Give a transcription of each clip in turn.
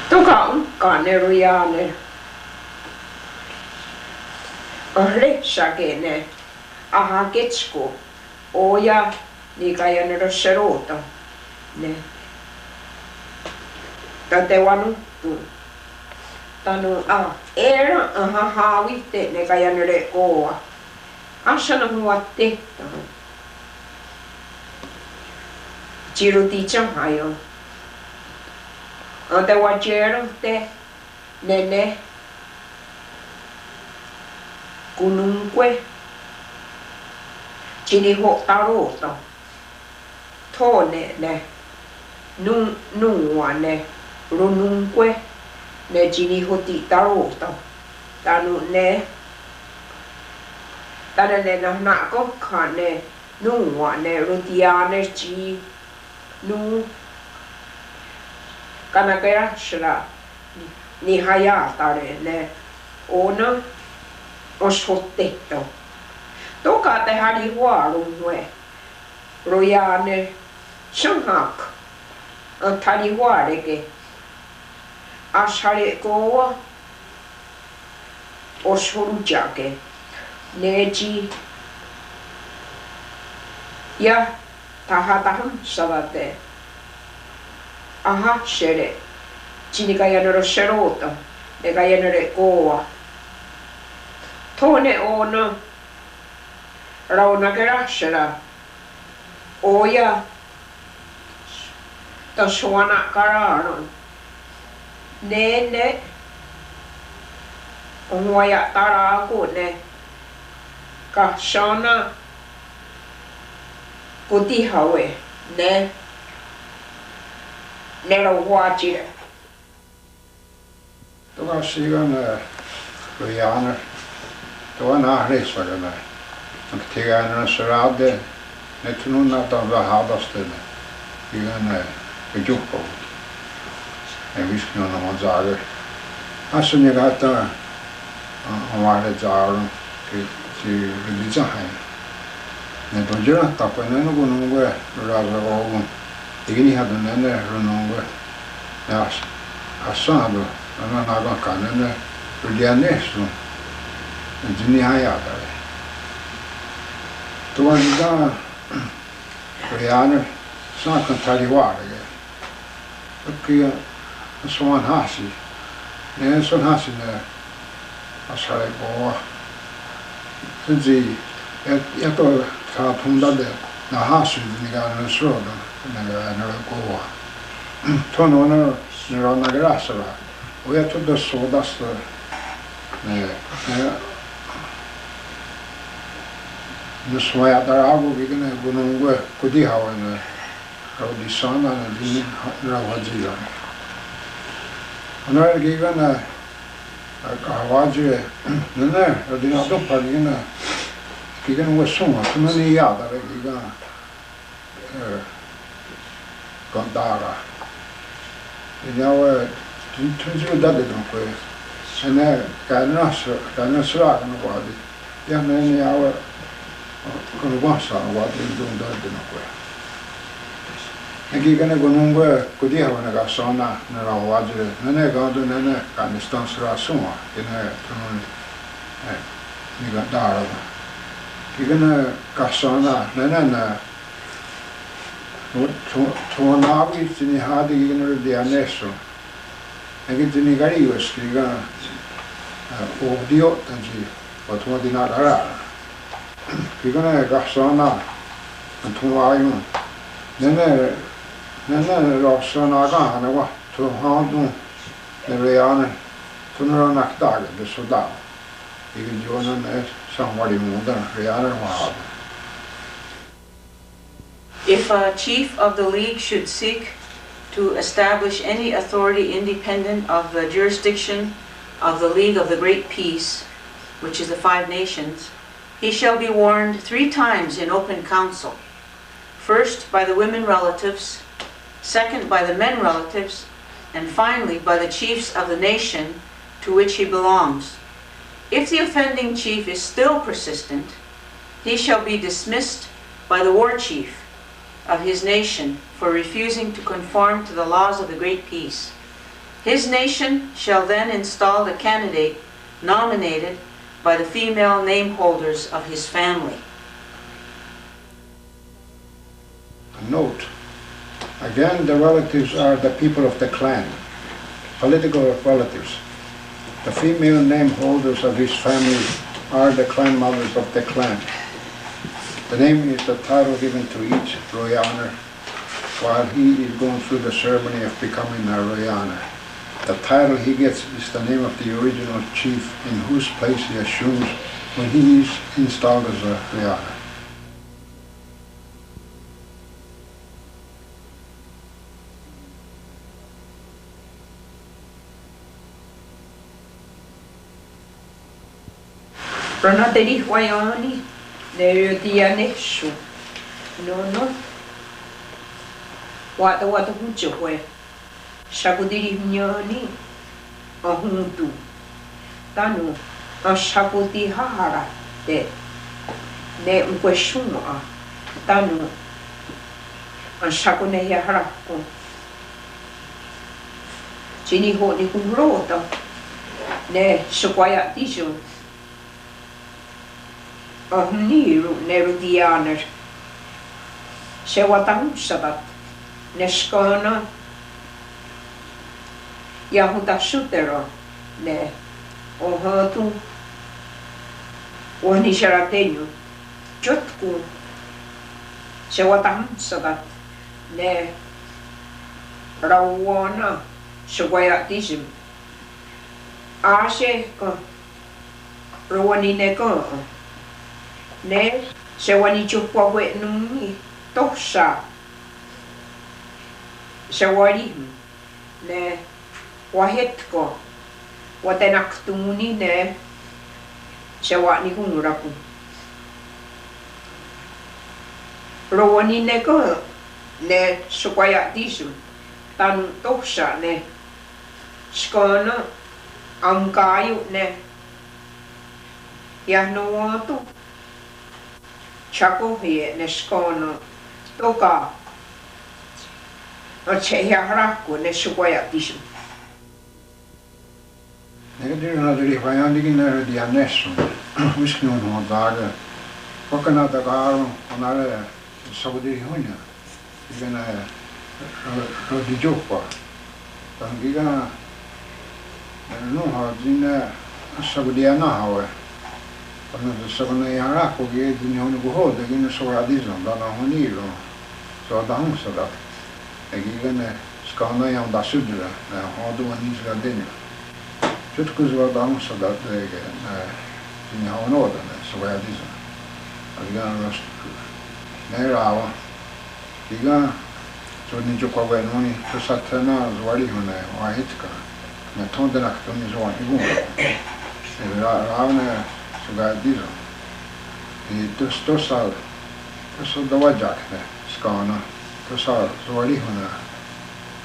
Toka Gayanerekowa Rechagene Ahagetsco Oya ni Gayanerekowa ne Tatewanu tu Tanu era ahahawite ne Gayanerekowa Ashana huate Jiruti Chahayo Ante wajero te nene kununque chiniho taroto tone ne nuwa ne rununque ne chiniho ti taroto tanu ne tane ne na ko kane nuwa ne rutiane chi nu Kanagaya shra ni hayatare ne ona oshotetto. Toka te hari huarunwe royane shanghak tari huarege Iroquois oshorujake neji ya tahataham savate aha shere chini Gayanerekowa ne Gayanerekowa tone ono raunagera shera oya ta shwana karano ne onwaya tarago ne ka shana kuti hawe ne Nero watching. Toka sigana Gayaner, toka na resvagana. Gayaner serade, netununa ta vahadaste. Sigana bejukko. Visknona manzager. Asuni gata hamaare zaarun ki religion. Ne dojera tapane no gunungwe razagogun. Igini hadu nene runungwe asado naga kanene rudianesu jini hayatare tuwanda Gayaner sakan taliware kia swan hasi ne son hasi ne asare boa sinzi yato ta tundade na hasu ni ga soda Gayanerekowa. Tono nero nagrasara. Och jag trodde sådast nu som jag där av och vilken är gunungwe kudi hawan rodisana ni rawajira. Ona given awajire nene rodina do parina given wasuma tunani yada giga Gandara. Jag tunju dade de på. Sen Gayanerekowa kan vara det. Jag men jag kan vara så vad det de dade de på. Jag gick ner gunungwe kudi hawana ga sona na rawajre. Nene gadu nene kan stansra suma. Ina tunun ni Gandara. Gick ner ga sona nene Tuonavi tini hadi ignorare di anesso e che tini gariva scriga odio tangi o tuo di nara che con è gassana tuo aiun nene rossana gana wa tu handu ne reane tu non naktaga de soda e che giorno è sanwari muda reane wa. If a chief of the League should seek to establish any authority independent of the jurisdiction of the League of the Great Peace, which is the 5 nations, he shall be warned 3 times in open council. First by the women relatives, second by the men relatives, and finally by the chiefs of the nation to which he belongs. If the offending chief is still persistent, he shall be dismissed by the war chief of his nation for refusing to conform to the laws of the Great Peace. His nation shall then install the candidate nominated by the female name holders of his family. Note, again, the relatives are the people of the clan, political relatives. The female name holders of his family are the clan mothers of the clan. The name is the title given to each Royana while he is going through the ceremony of becoming a Royana. The title he gets is the name of the original chief in whose place he assumes when he is installed as a Royana. Pranateri Wayani, Nerodianeshu, no, what the Huchaway, Shakudiri Nyani, a Huntu, Tanu, a Shakuti Hara, de Ne Unqueshuma, Tanu, a Shakune Harapo, Chini Honi Kumrota, Ne Shakwaya Tishu. Niru Nerudianer Shewatang Shabat Neshkona Yahuda Shutero Ne Ohatu Onisharatenyu Jutku Shewatang Shabat Ne Rawana Shawayatishim Ashe Rawani Neko Ne Shawani Chukwa Wetnumi Tosha Shawari Ne Wahetko Watenaktumuni Ne Shawani Hunuraku Rawani Neko Ne Shukwayatishum Tan Tosha Ne Shkona Amkayu Ne Yahnoatu Chaco here, Neshkono, Toka, Cheharaku, Neshuaya Tishum. Negative another Wayandigin the Anesh, Whisky on Daga, Coconut Agaro, another Saudi Hunya, even a Rodijopa, Tangiga, I don't know how Dina Saudiana, however. Gayanerekowa gave the new hold again so Radism, Danahoniro, so Dansada, again a Scana and Dasudra, all the one is Radina. Jutkus were Dansada in our northern, so Radism. Again, Rust Nerawa, Giga, so Nijuka Noni, to Satana, Zwarihone, or Hitka, and Tondanakton is one you Ravana. Sugadiro. E tosal, so the wajak, Scana, tosal, Zwarihuna,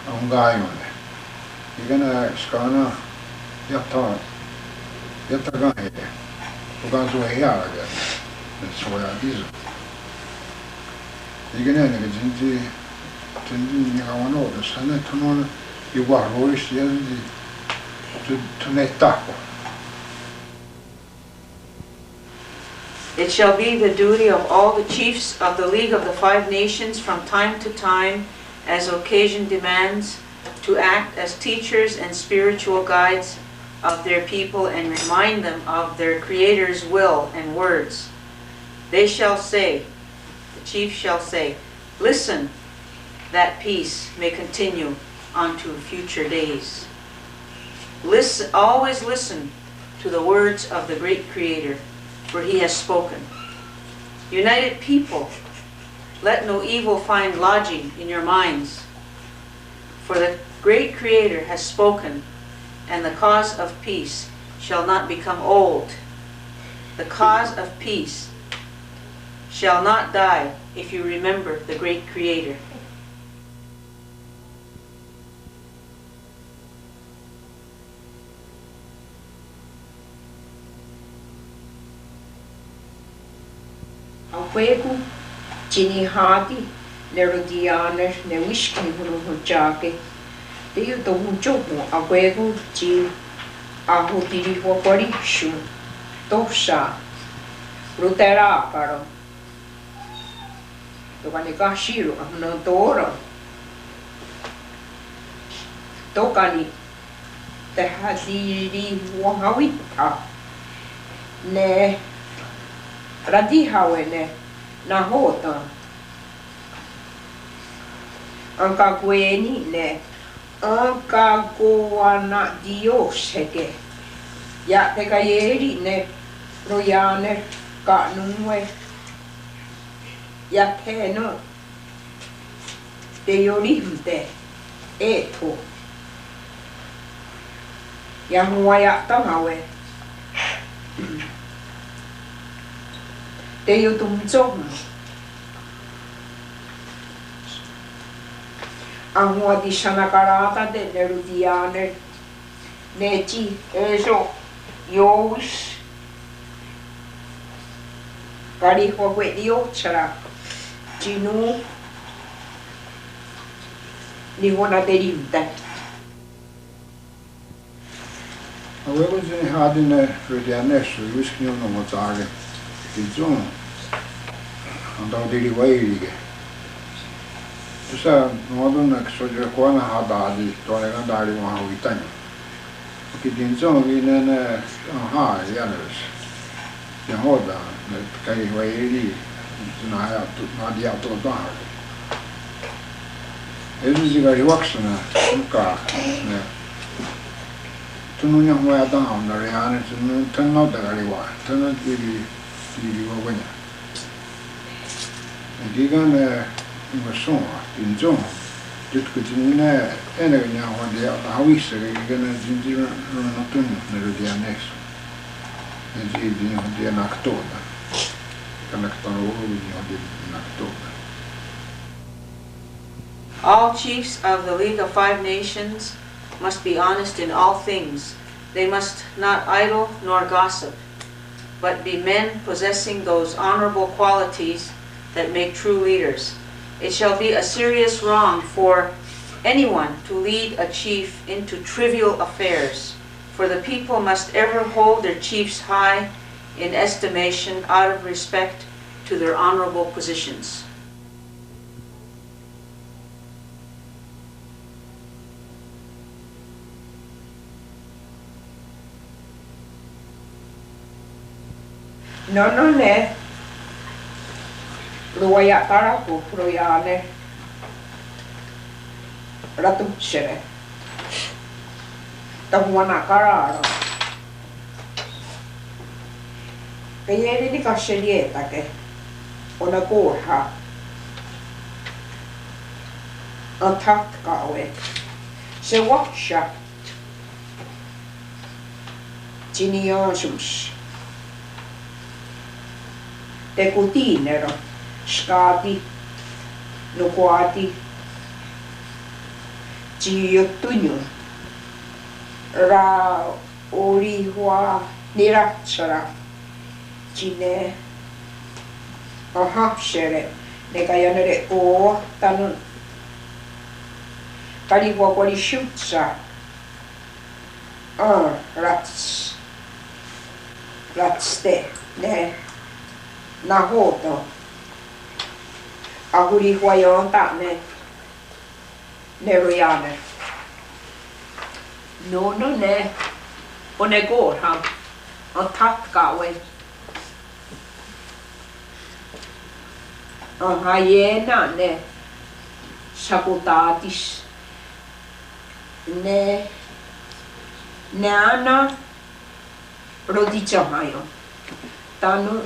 Ungayone. You're gonna Scana, Yatagay, Uganzuaya again. That's why I did. You're gonna get Tindy Nigawano, the Senate, you were always to make taco. It shall be the duty of all the chiefs of the League of the Five Nations from time to time, as occasion demands, to act as teachers and spiritual guides of their people and remind them of their Creator's will and words. They shall say, the chief shall say, listen, that peace may continue unto future days. Listen, always listen to the words of the great Creator, for he has spoken. United people, let no evil find lodging in your minds, for the great Creator has spoken, and the cause of peace shall not become old. The cause of peace shall not die if you remember the great Creator. Awegu, Jini Hadi, Nerodianer, Newishki Hunujake, te yu to huchoku a kwegu chi a hutiri hokori shu tosha rutera karo to kani ka shiru no toro to kani te hadiri wahawita ne radihawe ne na hota anka kweni ne anka koana dioseke ya te kayeri ne royane ka nunwe ya te no te yorimte eto ya huaya tamawe te yutumchong ahua di shanakarata de nerudiane nechi eso yowish kari hokwe dio chara chinu ni hona derimta Avevo già hadine rudiane su wiskio no mozage di zon andavo di rivairige sa modon che sono qua na hadadi tole na dali ma uitani che di zon viene ha yanes ya hoda ne kai vairi na ya tu na dia to da eles já rivaxna nunca né tu non è mai da una reale tu non da arriva tu non ti guagna e digan in sono in zona tutto che non è ne veniamo a vista che ne gingira non tu nel dia nesso e di naktoda kanaktono di naktoda. All chiefs of the League of Five Nations must be honest in all things. They must not idle nor gossip, but be men possessing those honorable qualities that make true leaders. It shall be a serious wrong for anyone to lead a chief into trivial affairs, for the people must ever hold their chiefs high in estimation out of respect to their honorable positions. No ne ruaya tarapu proyane ratuchere tahuana kararo kayeri ni kasherieta ke ona koha atat kawe se waksha chiniosums te kutinero, skati, nukuati, chiyutunyu, ra orihua niratsara, chine, ahapshere, ne Gayanerekowa tanun, kariwa kwari shutsa, ratste, ne, na hoto ahuri huayon ta ne royane no ne one go ha on tat kawe hyena ne sabotatis ne nana rodichamayo tanu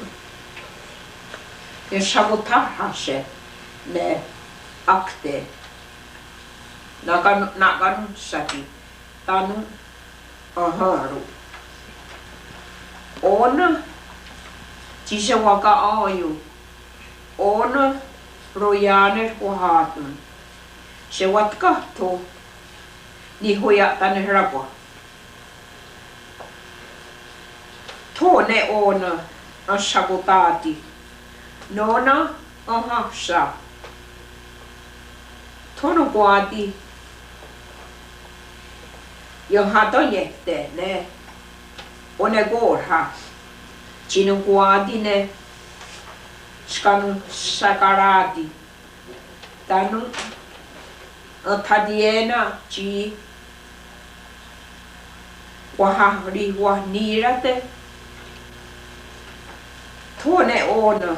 ne sabotage ne akte nakan saki tanu aharu ona tisa waka ayu ona Gayanerekowa se watkahto ni hoya tane rakwa to ne ona asabotati nona ahasa tono kwati Yo hato yekte ne. One gorha. Chino guadi ne. Skanu sakaradi. Tanu. Tadiena chi. Wahari wahnirate. Tone ona.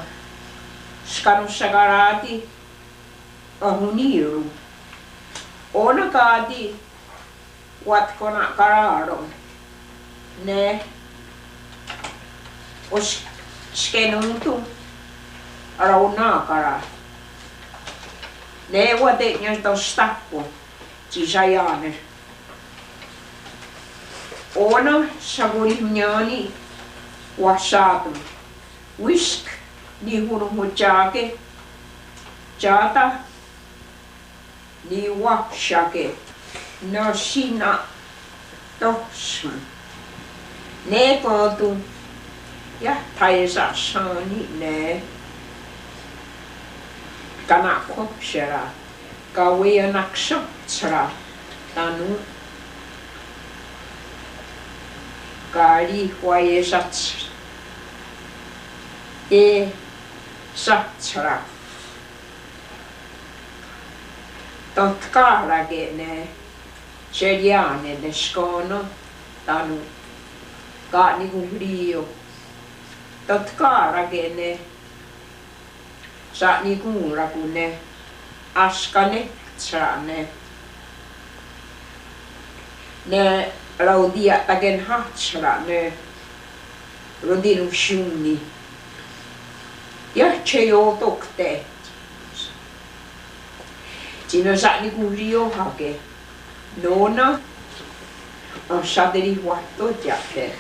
Skanu sakaradi. Ahuniru. Ona kadi. Wat kona kararo. Ne. Os skenuntu. Arauna kara. Ne wate nyanto stappo. Cisayane. Ona saborimiani. Wasatu. Whisk. Ni hunu mujake. Jata. Ni wakshake. No sina tosman. Ne kotu. Ja, taisa sani ne. Kana kopsera. Kawe naksa tsra. Tanu. Kari waye sats. E satsra. Totkarage ne. Ceriane ne scono. Tanu. Kani kuhrio. Totkarage ne. Sa ni kuuraku ne. Askane tsrane. Ne raudia tagen hatsra ne. Rodinu shuni. Ja cheo tokte. Sino sa ni kuhrio hake. Nona. Saderi huatto jate.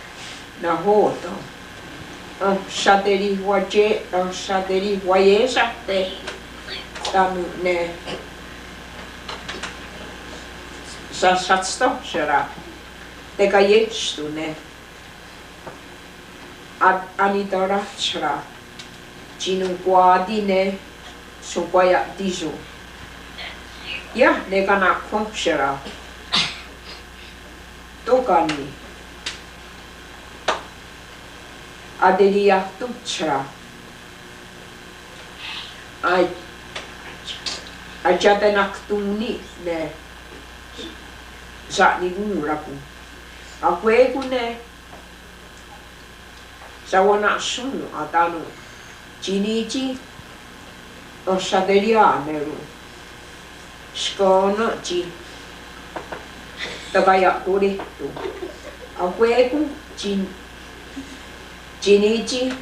Na hoto. Saderi huaje. Saderi huajesate. Tanu ne. Sa satsto sera. Teka jestu ne. Anitara sera. Cinu kuadi ne. Supaya tisu. Ja, ne kana kopsera. Tokani. Adelia tutsra. Ajatenak tuni ne. Sa ni nguraku. Aku ne. Sa wana sunu atanu. Chinichi. O sadelia neru. Skono chi. Tagaya turittu. Aku Chinichi.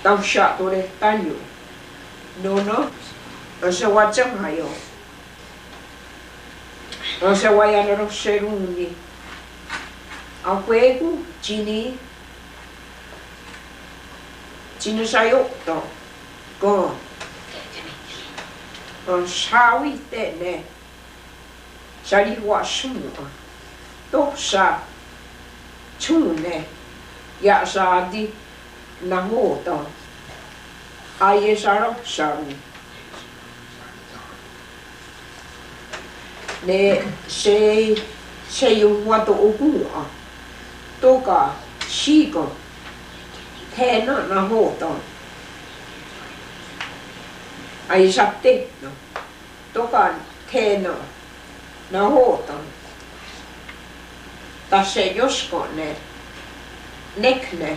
Tausha tore tanyo. No. Ose wachang hayo. Ose wayanero seruni. Aku chini. Chini sayo to. Go. Sawi te ne. Sari wa sumu. To sa. Chune. Ya sa di. Nangoto. Aye saro saru. Ne se yu wato okua. Toka. Shiko. Tena nangoto. Ai satte no. Toka tena na hoton. Tasse josko ne nekne.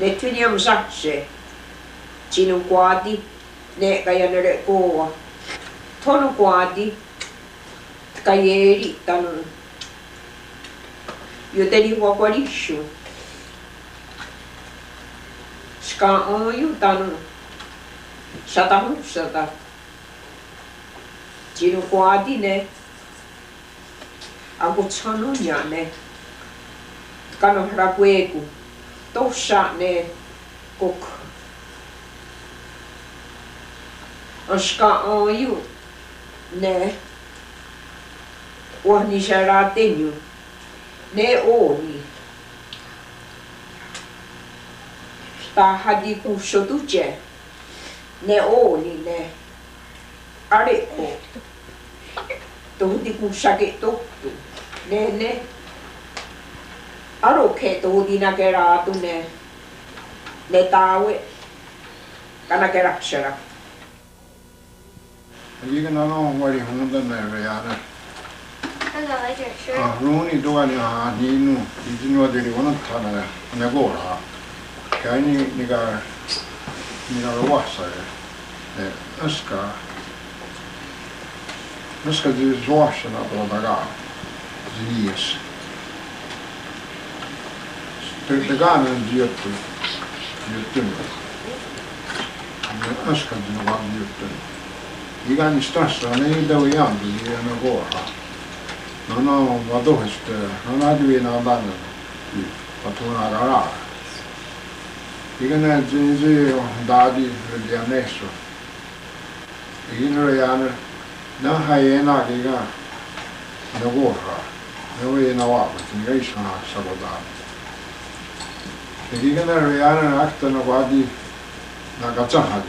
Ne tyniam sakse. Cinu kuadi ne Gayanerekowa. Tonu kuadi kayeri tanu. Yoteri wakwarishu. Ska oyu tanu. Sata. Cinu kuadi ne. Aku tsanu nya ne. Kano rakueku. Tossa ne. Kok. Oska oyu ne. Wahni saratenyu. Ne oni. Tahadi kusotuche. Ne oni ne. Areko. to di ku sake to ne aro ke to di na kera tu ne tawe kana kera shara you can know what you want to know. I like your shirt. Runi doani ha ni nu di no de wona tana na go ha kani ni ga wasa ne aska di zoasha na daga zinies de gana dietto aska di no dietto i gani stassa ne da wian di na go ha no vado non ha di una banda di fatto una gara dicono che dadi di annesso in realtà non hai una che ga no gorra noi no va perché io sono sabotato e dicono in realtà acta no vadi na gaccia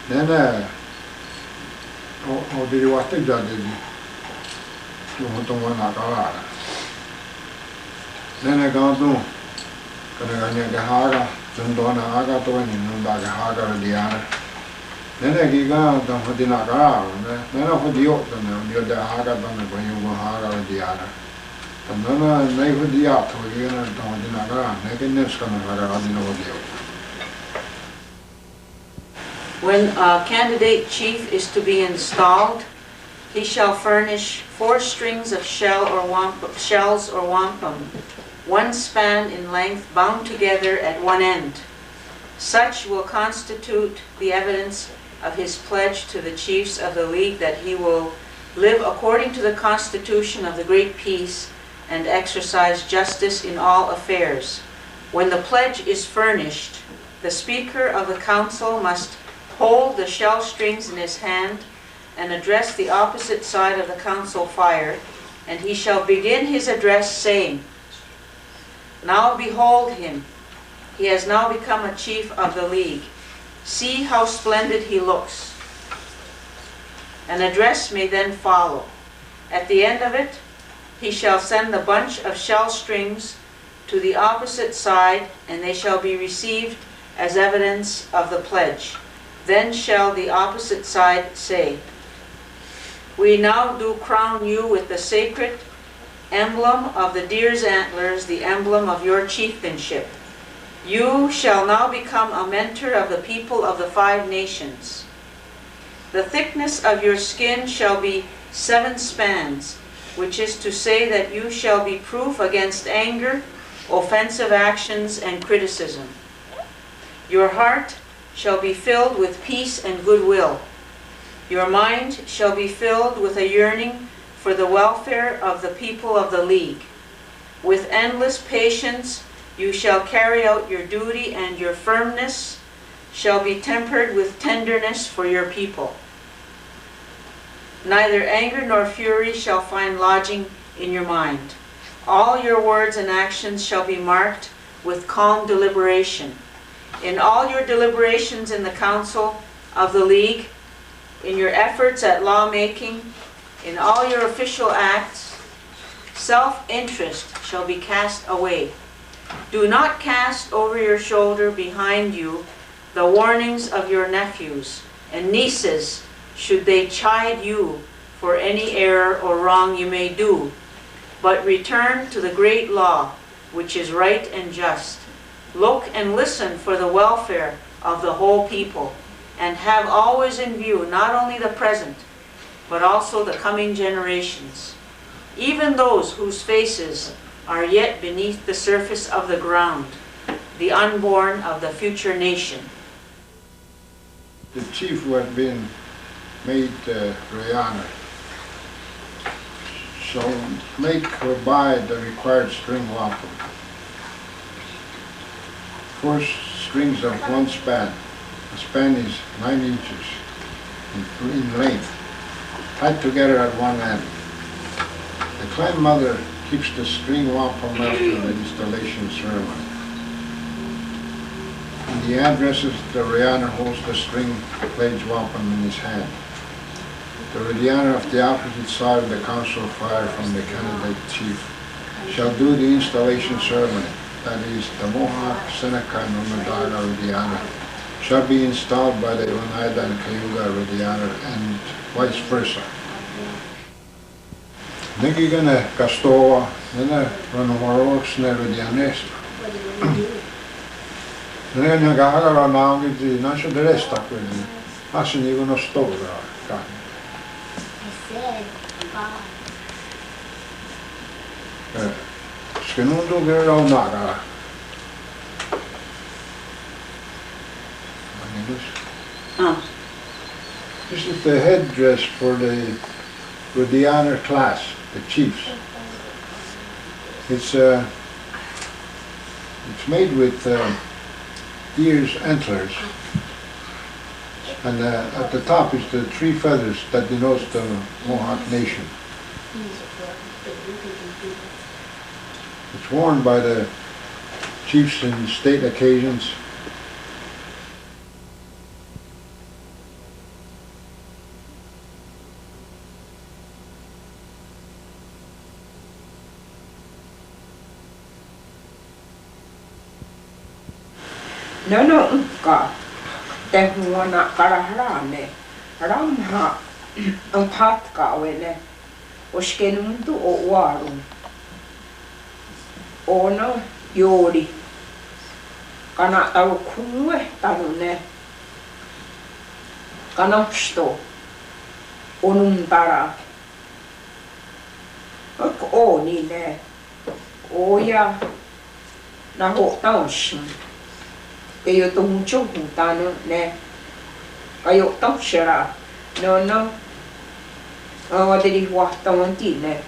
nene o derivate già di tunggu nak kalah. Nenek kau tu, kadang-kadang kehaga, contoh nak agak tu ni, nunda kehaga dia. Nenek kita tu hati nak kalah, nenek hati yok tu, dia dah agak tu, banyak kehaga dia. Tapi nenek naik hati dia tu, dia tu hati nak kalah, nenek ni sekarang agak hati nak hati yok. When a candidate chief is to be installed, he shall furnish 4 strings of shells or wampum, 1 span in length, bound together at one end. Such will constitute the evidence of his pledge to the chiefs of the League that he will live according to the Constitution of the Great Peace and exercise justice in all affairs. When the pledge is furnished, the Speaker of the Council must hold the shell strings in his hand and address the opposite side of the council fire, and he shall begin his address saying, "Now behold him, he has now become a chief of the League. See how splendid he looks." An address may then follow. At the end of it, he shall send the bunch of shell strings to the opposite side, and they shall be received as evidence of the pledge. Then shall the opposite side say, "We now do crown you with the sacred emblem of the deer's antlers, the emblem of your chieftainship. You shall now become a mentor of the people of the 5 nations. The thickness of your skin shall be 7 spans, which is to say that you shall be proof against anger, offensive actions, and criticism. Your heart shall be filled with peace and goodwill. Your mind shall be filled with a yearning for the welfare of the people of the League. With endless patience you shall carry out your duty, and your firmness shall be tempered with tenderness for your people. Neither anger nor fury shall find lodging in your mind. All your words and actions shall be marked with calm deliberation. In all your deliberations in the Council of the League, in your efforts at lawmaking, in all your official acts, self-interest shall be cast away. Do not cast over your shoulder behind you the warnings of your nephews and nieces, should they chide you for any error or wrong you may do, but return to the great law, which is right and just. Look and listen for the welfare of the whole people, and have always in view not only the present, but also the coming generations, even those whose faces are yet beneath the surface of the ground, the unborn of the future nation." The chief who had been made Rihanna shall make or buy the required string wampum. 4 strings of 1 span. The span is 9 inches in length, tied together at one end. The clan mother keeps the string wampum after the installation ceremony. In the addresses, the Rihanna holds the string pledge wampum in his hand. The Rodianer of the opposite side of the council of fire from the candidate chief shall do the installation ceremony, that is, the Mohawk, Seneca, and Onondaga Rodianer shall be installed by the Oneida and Cayuga Rodianer and vice versa. Negigane Castoa, nene Ranomarox ne Rodianes. Nene Gahara Naugiti, Nasha de Resta, Asinigo Stora. Skenundo Gero Naga. This is the headdress for the Rodianer class, the chiefs. It's made with deer's antlers, and at the top is the 3 feathers that denotes the Mohawk Nation. It's worn by the chiefs in state occasions. No, ka te huana karaharane ramha ang patka wene oskenundu o waru ona yori kana tau kuwe tanune kana sto onuntara ak oni ne oya na ho taushin kayo tungchong tano ne kayo taushara no wadiri wahtawanti ne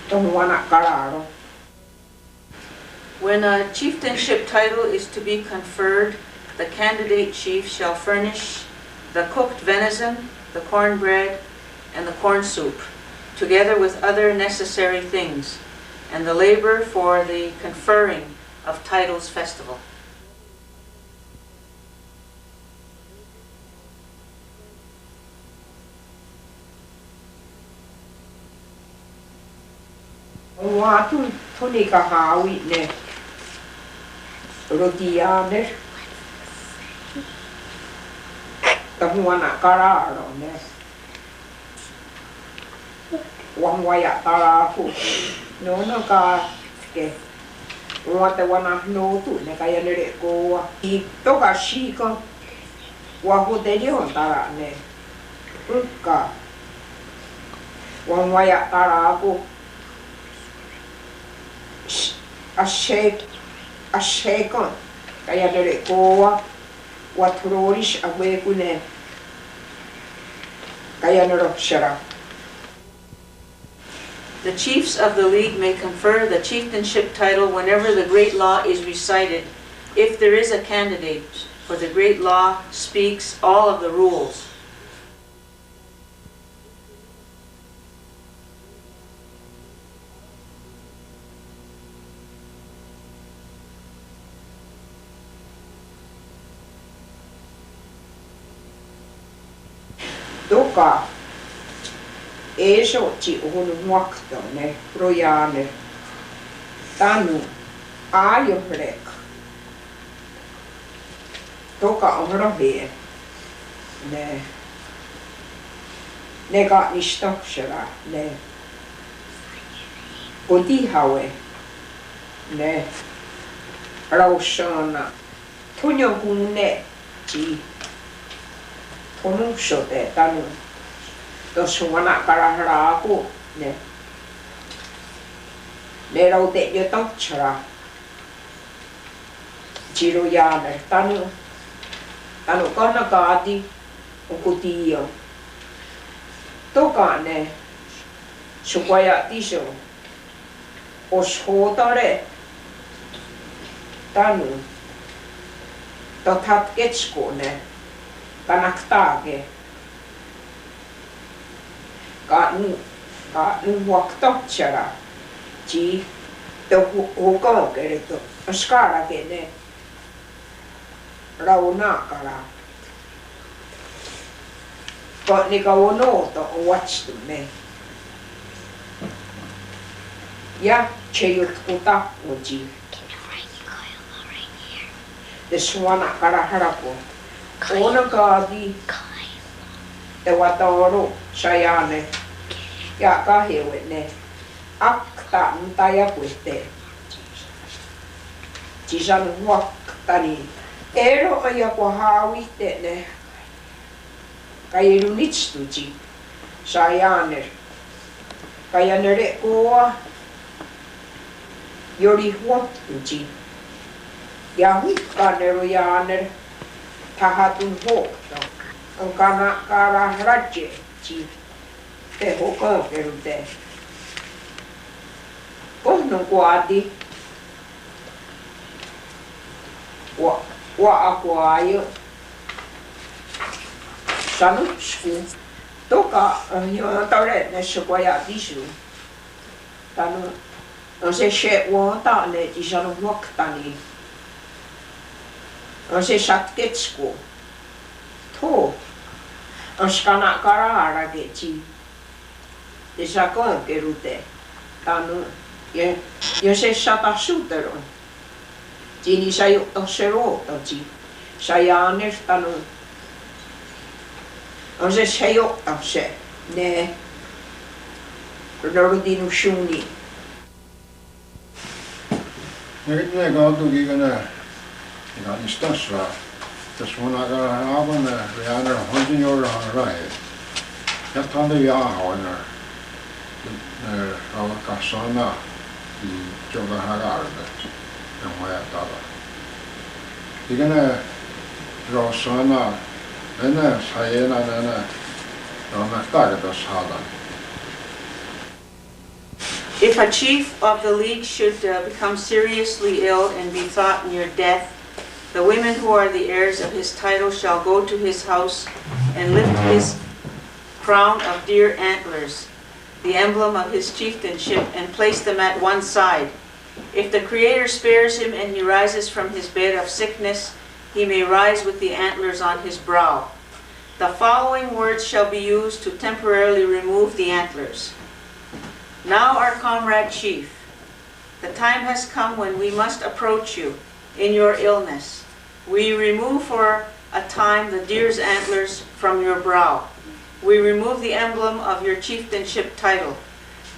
tungwana kararo. When a chieftainship title is to be conferred, the candidate chief shall furnish the cooked venison, the cornbread, and the corn soup, together with other necessary things, and the labor for the conferring of titles festival. Watu tuni kahawi ne Rodianer tahuana kararo ne wangwaya taraku no ka ke wate wana no tu ne Gayanerekowa I toka shika wahudeli ontara ne ka wangwaya taraku a shake Gayanerekowa watrorish awegune Gayaneroshara. The chiefs of the league may confer the chieftainship title whenever the great law is recited, if there is a candidate, for the great law speaks all of the rules. Doka eso ci unu wakto ne royane tanu ayohrek doka omrohe ne ga nistokshara ne godi hawe ne raushana tunyo gunne ci Onushote tanu tosuana karaharaku ne raute yotachara jiroyane tanu kana kadi ukutiyo toka ne sukwaya tisho oshotare tanu totatketsko ne kanaktage ka nu waktochara ji to huko kereto askara kene rauna kara Ko ni ka ono to watch them ne. Ya cheyut kuta uji. The swana karaharapo. Ona ka di te watoro shayane. Ya ka hewe ne. Akta ntaya puete. Chisan waktani. Ero aya ko hawi te ne. Gayanerekowa, Gayanerekowa, Iroquois Chiefs, Gayanerekowa, tahatun hokto, ang Gayanerekowa Chiefs, te Confederacy. Kohnong kuati, wa akwayo. Sanu sku toka yo tare ne shkwaya disu tanu se she wo ta ne ti janu wok tani se shatketsku to skana kara ara ge chi de shakon kerute tanu ye se shata shutero jini shayo to shero to chi shayane tanu on se shayo se ne rodinu shuni ne gadu gigana ina istasra tasmona ga abana yana honjin yor rai ya tande ya hona ala kasana I joga hagarde en hoya tala digana rosana ena sayena nana rona tagada sada. If a chief of the league should become seriously ill and be thought near death, the women who are the heirs of his title shall go to his house and lift his crown of deer antlers, the emblem of his chieftainship, and place them at one side. If the Creator spares him and he rises from his bed of sickness, he may rise with the antlers on his brow. The following words shall be used to temporarily remove the antlers. Now, our comrade chief, the time has come when we must approach you in your illness. We remove for a time the deer's antlers from your brow. We remove the emblem of your chieftainship title.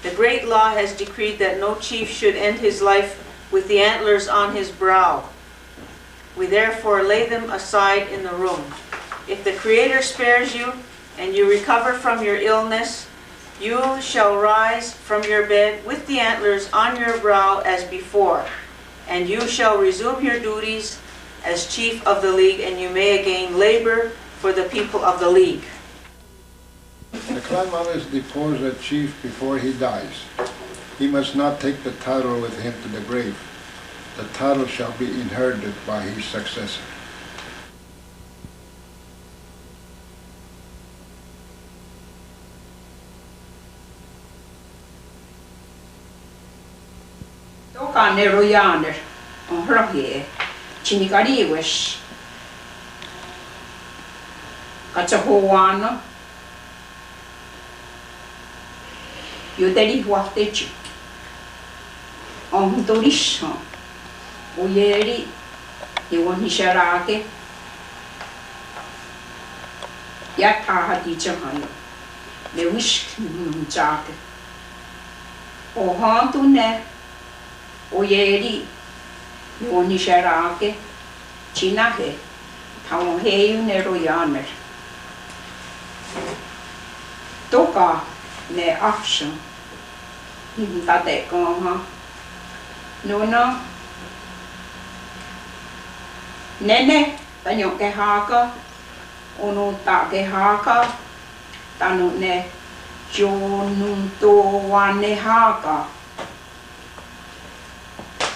The great law has decreed that no chief should end his life with the antlers on his brow. We therefore lay them aside in the room. If the Creator spares you and you recover from your illness, you shall rise from your bed with the antlers on your brow as before, and you shall resume your duties as chief of the league, and you may again labor for the people of the league. The clan must depose a chief before he dies. He must not take the title with him to the grave. The title shall be inherited by his successor. Gayanerekowa on rohie chinikari wish kachahoano yuderi watechi on dorisho uyeri iwonisharake yatahati chahayo ne wish njake o hantu ne oyeri iwonisharake chinahe tawon heyu neroyaner toka ne action himtate konha nono nene tanyo ke haka ono ta ke haka tanu ne jonu to wane haka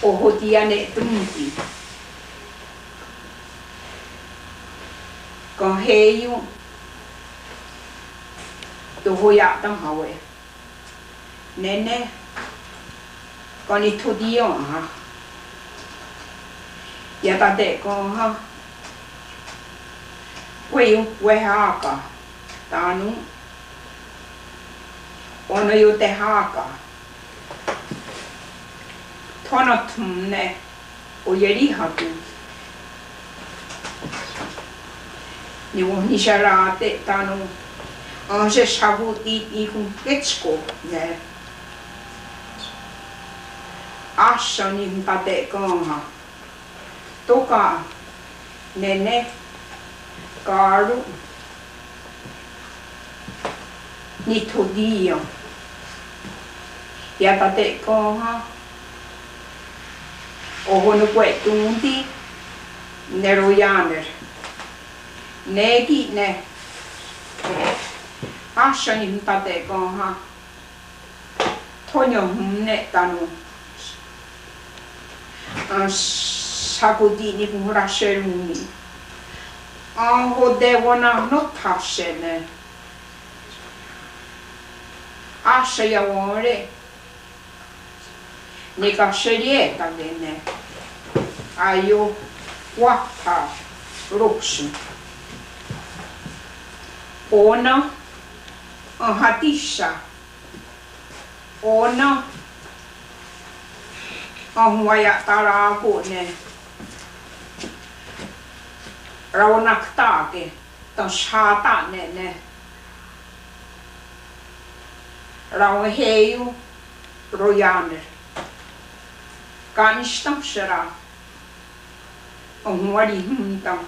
ohotiane tumti con heyu to hoya tam hawe nene con itudio ha ya ta de con ha we haka Tanu. Ono yu te haka. Tono tumne. O yeri hatu. Ni woni sharate tanu. Anse shabuti ni kun ketsko ne. Asha ni tate konha. Toka nene karu ni todio. Ya tate konha. Oho no kwe tundi ne royaner. Negi ne. Asha ni tate konha. Tonyo humne tanu. Sakudi ni kurasheruni. Anho de wana no tashene. Asha ya wore. Nika sherieta dene. Ayo wata ruksu. Ona hatisha. Ona waya tarako ne. Raunaktaake. Tan shata ne. Rauheyu royaner. Kanistam shara. Wari huntam.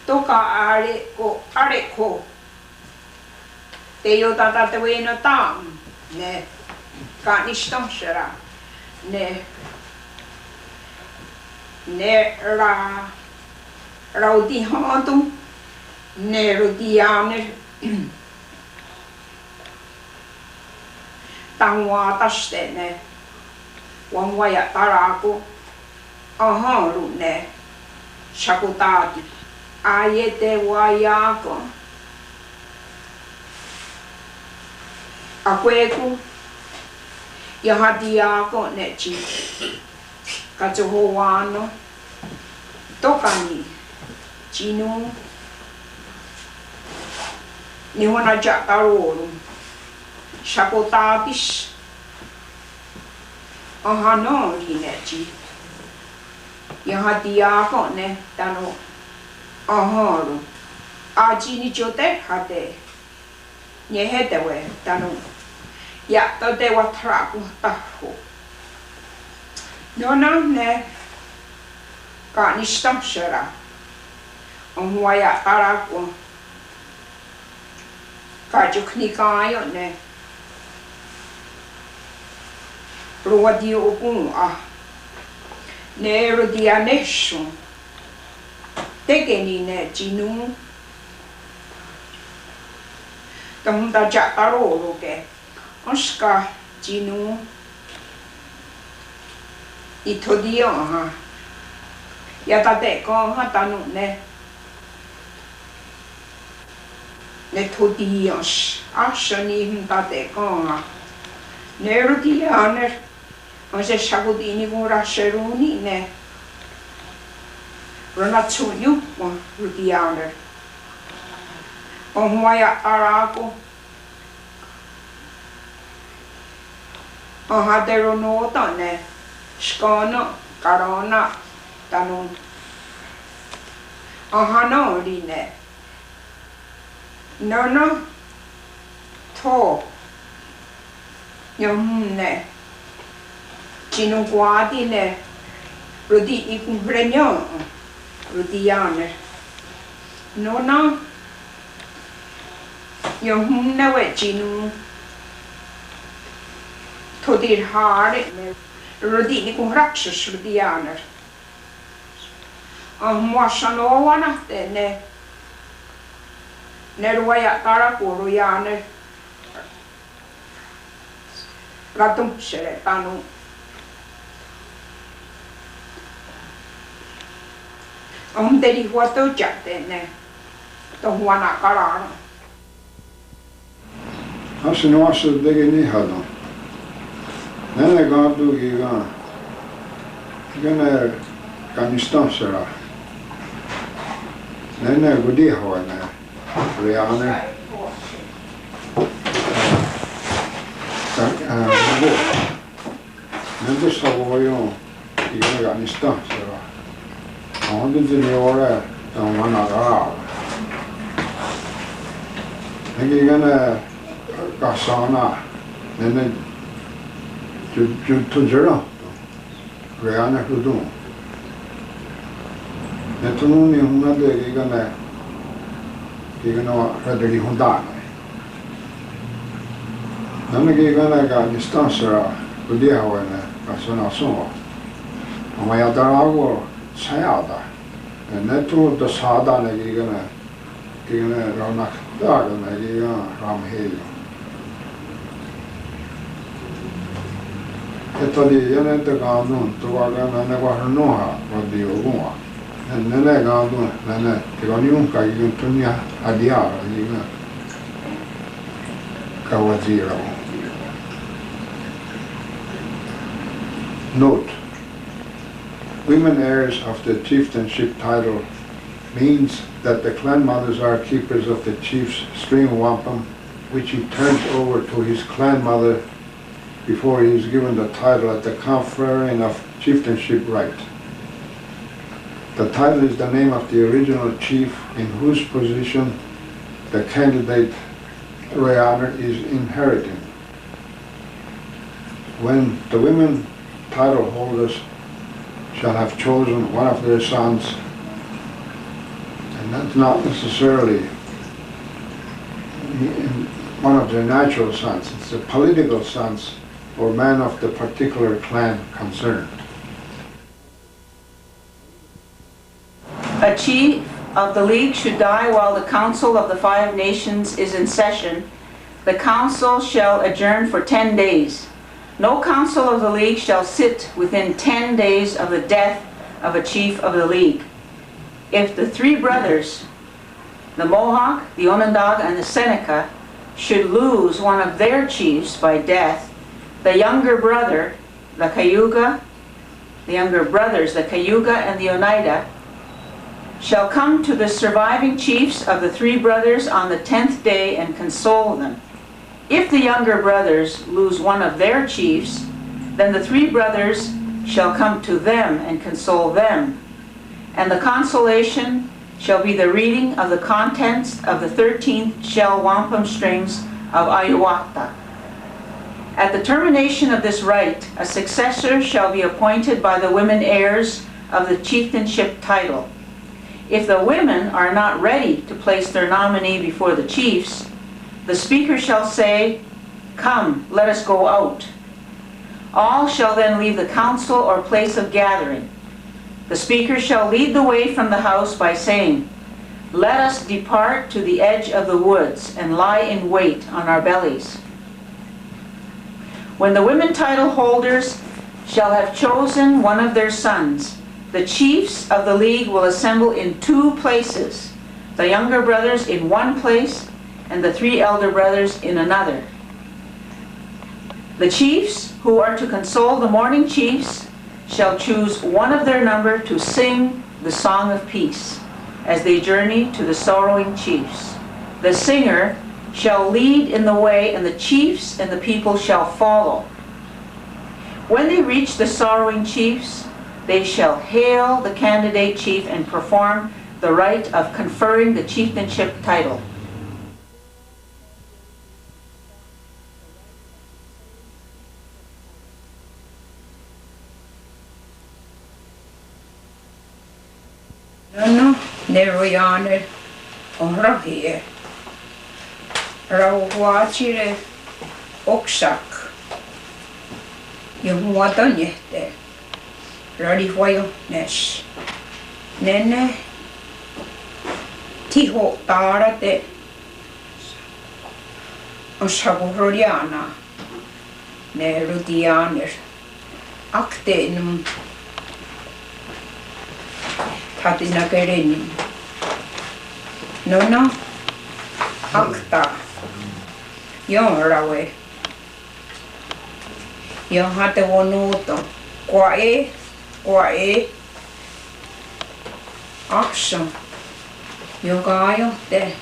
Toka areko. Te yo tata te weno tam. Ne. Kanistam shara. Ne. Ne raudi hantu. Ne rudianer. Tangwa tashte ne. Wangwaya tarako. Aharu ne. Shakutati. Ayete wayako. Akweku. Yahadiako nechi. Katsuhowano. Tokani. Chinu. Nihona jataroru. Shakutatis. Ahanori nechi. Yahadiako ne tano. Aharu. Aji ni jote hate. Nyehetewe tano. Ya tote watraku taho. Nona ne. Kanistam shara. Onwaya tarako. Kajuknikayo ne. Ruwadi okun ah. Ne rudianeshu. Tegeni ne jinu. Tamda jatarolo ke. Oska jinu. Itodio ha. Yatate ko hatanu ne. Ne todios. Ashani huntate ko ha. Ne rudianer. Onse shagudini gurasheruni ne. Ronatsuyu rudianer. Onwaya arako. Ohadero nota ne. Skona karona tanun. Ohanori ne. Nono to. Yom ne. Chinuguadi ne. Rudi ikumprenyo. Rudianer. Nona. Yom ne we chinu. Todir hare ne. Rudi ikumrakshus rudianer. Mwashanova ne. Nerwaya tarako rudianer. Ratum shere tanu. Deri huato jate ne. Tohuana karano. Asino aso dege ni halo. Nene gandu giga. Gane kanistan shara. Nene gudi hawane. Riane. Mendes savoio i Afghanistan sera. Onde de ora não manara. Ninguém gana kasana nene tu jera. Reana kudu. Netunu ni huna de gana radeli hunda. Nange gana Afghanistan sera kudia wana kasana so. Amaya darago sayada. Netu da sada ne gana ranak da gana ramhel. Etali yana da ganun to gana ne wa noha radio gua. Nene ganun nene tigonium ka yun tunya adia yuna kawazira. Note: women heirs of the chieftainship title means that the clan mothers are keepers of the chief's stream wampum, which he turns over to his clan mother before he is given the title at the conferring of chieftainship right. The title is the name of the original chief in whose position the candidate Gayanerekowa is inheriting. When the women title holders shall have chosen one of their sons, and that's not necessarily one of their natural sons, it's the political sons or man of the particular clan concerned. A chief of the league should die while the council of the 5 nations is in session. The council shall adjourn for 10 days. No council of the league shall sit within 10 days of the death of a chief of the league. If the 3 brothers, the Mohawk, the Onondaga, and the Seneca, should lose one of their chiefs by death, the younger brother, the Cayuga, the younger brothers, the Cayuga and the Oneida, shall come to the surviving chiefs of the 3 brothers on the 10th day and console them. If the younger brothers lose one of their chiefs, then the 3 brothers shall come to them and console them. And the consolation shall be the reading of the contents of the 13th shell wampum strings of Iroquois. At the termination of this rite, a successor shall be appointed by the women heirs of the chieftainship title. If the women are not ready to place their nominee before the chiefs, the speaker shall say, "Come, let us go out." All shall then leave the council or place of gathering. The speaker shall lead the way from the house by saying, "Let us depart to the edge of the woods and lie in wait on our bellies." When the women title holders shall have chosen one of their sons, the chiefs of the league will assemble in 2 places, the younger brothers in one place and the 3 elder brothers in another. The chiefs who are to console the mourning chiefs shall choose one of their number to sing the song of peace as they journey to the sorrowing chiefs. The singer shall lead in the way, and the chiefs and the people shall follow. When they reach the sorrowing chiefs, they shall hail the candidate chief and perform the rite of conferring the chieftainship title. No, Neroyaner on Rahie. Rauhuachire oksak. Yung wadonyete. Rarihuayo nes. Nene. Tiho tarate. Osaguroriana. Nerudianer. Akte num. Tatina kerenin. No. Akta. Yon rawe. Yon hate wonuto. Kwae. Action. Yon gayo te.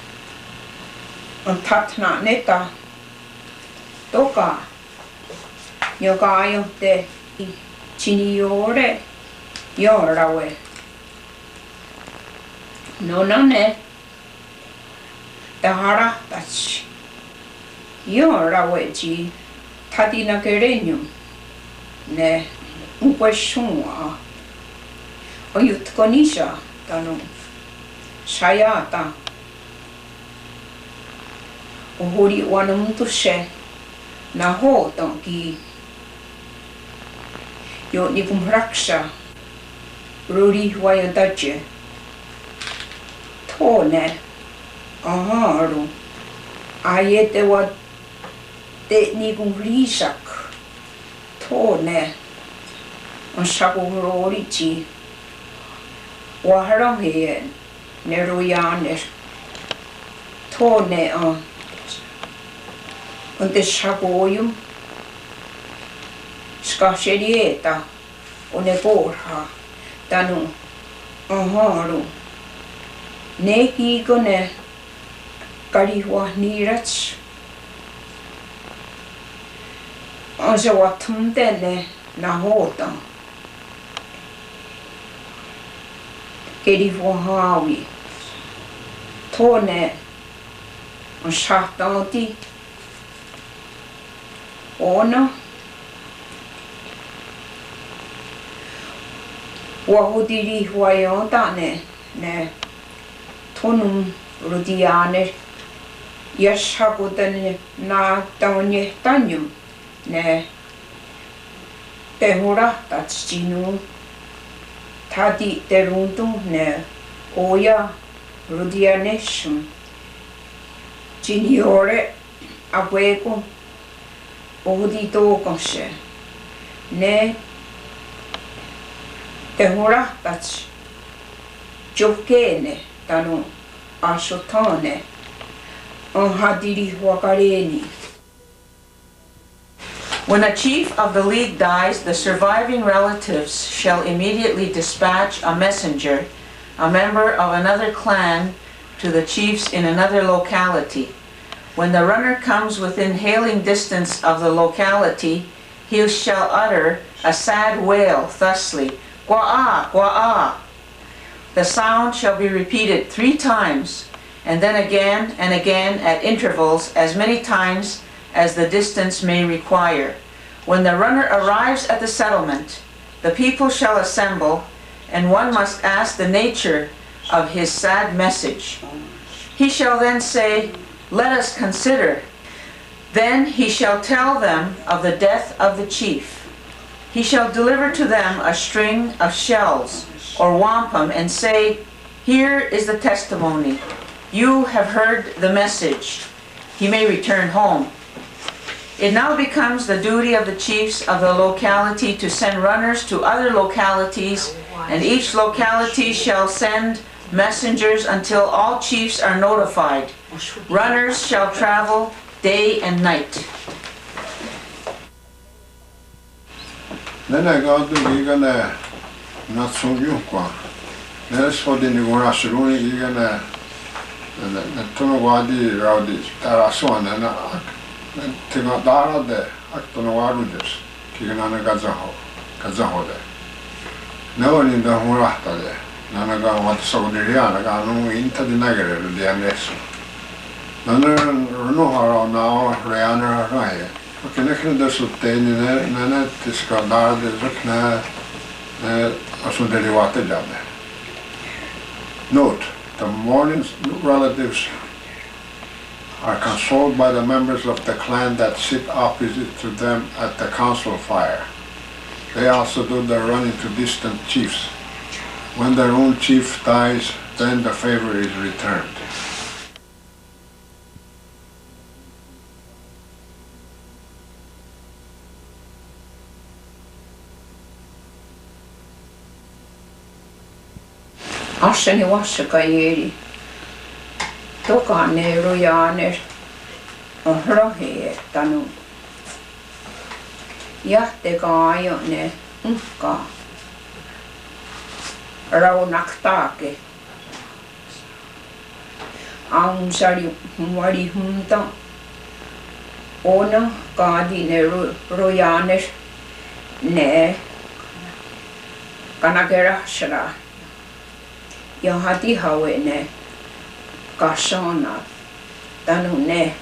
On tatna neta. Toka. Nyogayo te chiniore yorawe. No ne tahara tach yorawe ji tatina kerenyo ne upashua oyut konisha tano shayata ohori wanamutushe na ho tonki yo nikumraksha ruri wayantache tone aharu ayete wa te nikumrisak tone anshakurorichi waharange neroyaner tone Unte shagoyum skasherieta one borha tanu aharu neki gone kariwa nirach anja watum tene nahota keriwa hawi tone anshatati Ono wahudiri huayonta ne tonum rudiane yashakutane na taonye tanyum ne tehura tatchinu tadi teruntu ne oya rudianeshum jiniore abueko Odito konshe ne tehura tach jokene tanu ashotane hadiri wakareni. When a chief of the league dies, the surviving relatives shall immediately dispatch a messenger, a member of another clan, to the chiefs in another locality. When the runner comes within hailing distance of the locality, he shall utter a sad wail thusly, Gwa-ah, Gwa-ah. The sound shall be repeated 3 times, and then again and again at intervals as many times as the distance may require. When the runner arrives at the settlement, the people shall assemble, and one must ask the nature of his sad message. He shall then say, Let us consider. Then he shall tell them of the death of the chief. He shall deliver to them a string of shells or wampum and say, Here is the testimony. You have heard the message. He may return home. It now becomes the duty of the chiefs of the locality to send runners to other localities, and each locality shall send messengers until all chiefs are notified. Runners shall travel day and night. Nene gadu gigane natsungyu kwa. Nene sodini gurashuruni gigane tono wadi raudi taraswana na tinga dara de aktono warudes gigana gazaho de. Nevani da hurahta de. Nanaga wat sogdiriana ga no inta di nagere de anesso. Nana runohara na reana rae. Kenekne da sutteni nana tiskandar de zukna asu derivate jade. Note: the mourning relatives are consoled by the members of the clan that sit opposite to them at the council fire. They also do the running to distant chiefs. When their own chief dies, then the favor is returned. Ashani washakayeri tokane royaner ohrohe tanu yahte gayo ne unka raunaktake aum sari humari humta Ona Gayanerekowa ne Gayanerekowa Yahati hawe ne Kashana Tanu ne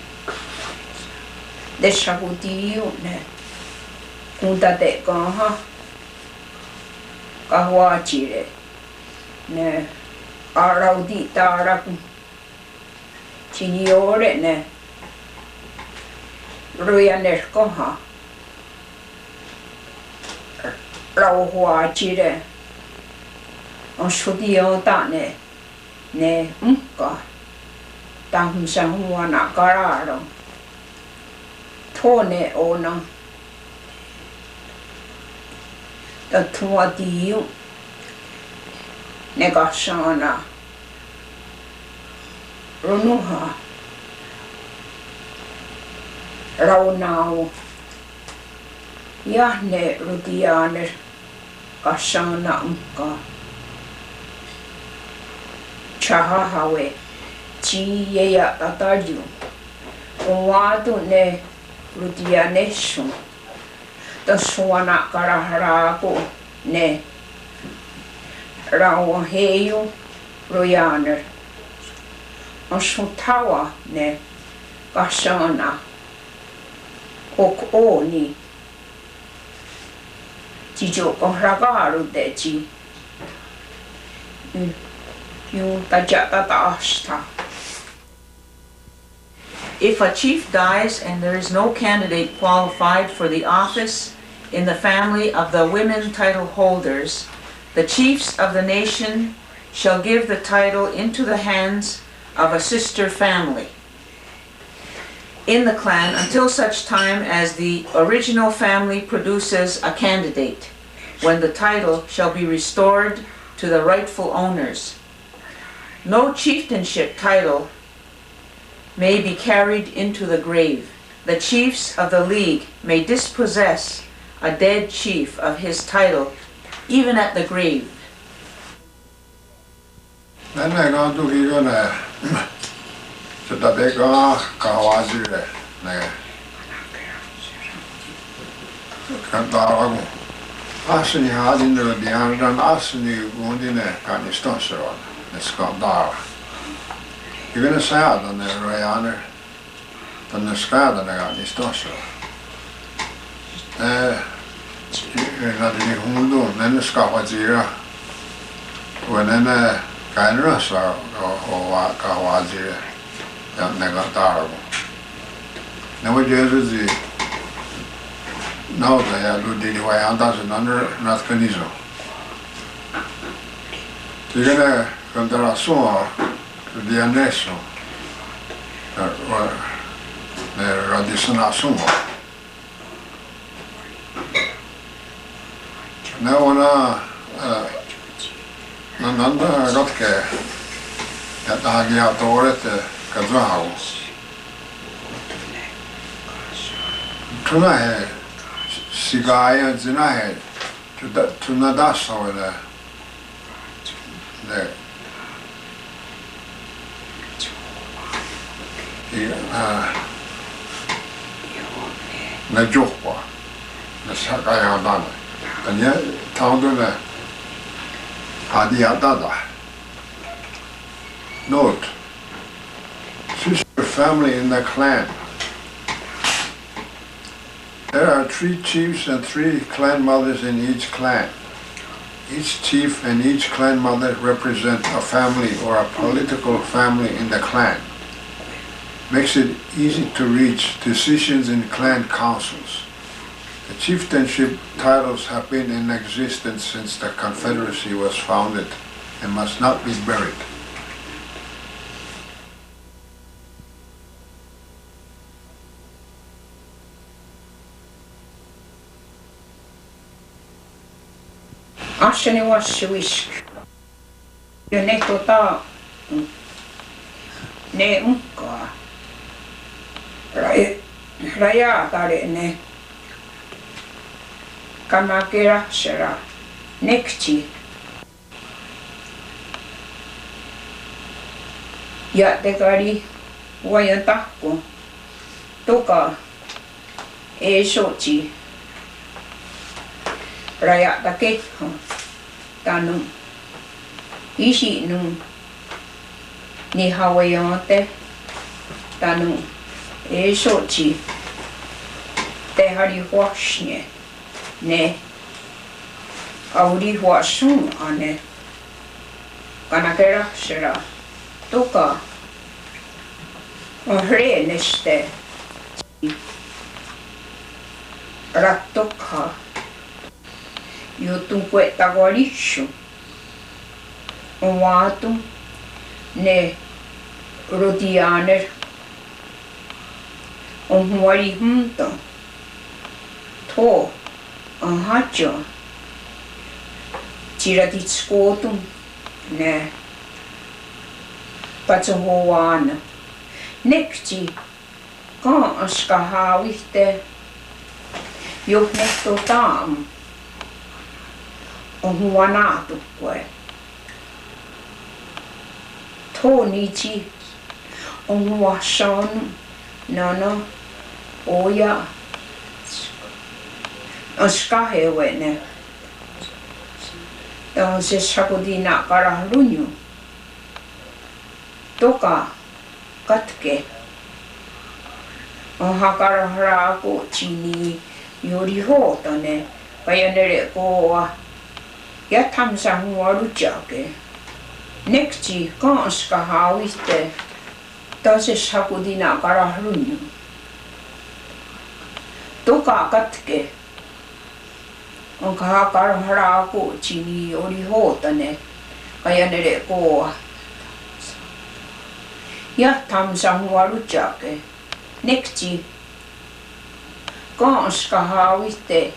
Deshagutiu ne Kunta de Gaha Kahwachire ne Araudi Taraku Chiniore ne Gayanerekowa Rauhuachire on studio tane ne unka tahun sahuana kararo tone ona the tuatiu negashana runuha raunau yahne rudianer kashana unka Chahahawe, chi yeya tataju, wadu ne rudianeshu, the swana karaharago ne rawaheyu royaner, oshutawa ne kashana, okoni, jijo kohragaru deji. If a chief dies and there is no candidate qualified for the office in the family of the women title holders, the chiefs of the nation shall give the title into the hands of a sister family in the clan until such time as the original family produces a candidate, when the title shall be restored to the rightful owners. No chieftainship title may be carried into the grave. The chiefs of the league may dispossess a dead chief of his title, even at the grave. Even a sad on the Rayaner, on the Skad and I got this tossel. Not any Hundu, then the Skawazira, when then a Gayanerekowa or Kawazira, that never terrible. Now, we just the now they are doing the way and doesn't under not Canizo. You're gonna come to our song. The annesso radisanazione. Ne ona nanda gotke tagiatoret kazao. Tuna he sigaya zina he tuna daso the na Iroquois, na Gayanerekowa, and yet Tanguna Hadiadada. Note, sister family in the clan. There are 3 chiefs and 3 clan mothers in each clan. Each chief and each clan mother represent a family or a political family in the clan. Makes it easy to reach decisions in clan councils. The chieftainship titles have been in existence since the Confederacy was founded and must not be buried. Ashani was Swish. You nekota ne unka. Raya tare ne Kanakera shera nekchi ya tekari wayatako toka e soti raya take tanu ishi nu ni hawaiate tanu e soti te hari huashne ne auri huasun ane kanakera sera toka ohre neste rattoka yotun kweta gorishu oatu ne rodianer onhuari hunta to ahacho tiratitskotum ne patsohoana nekti ka askahawiste juhnehto taam on huanatukue tonichi on huasan nana oja askahewene on se sakudina karahlunyu toka katke on hakarahraako chini yori hotane Gayanerekowa yatamsa huarujake nekti kanska hawiste tase sakudina karahlunyu toka katke on hakarahraako chini yori hotane Gayanerekowa yatamsa huarujake nekti kanska hawiste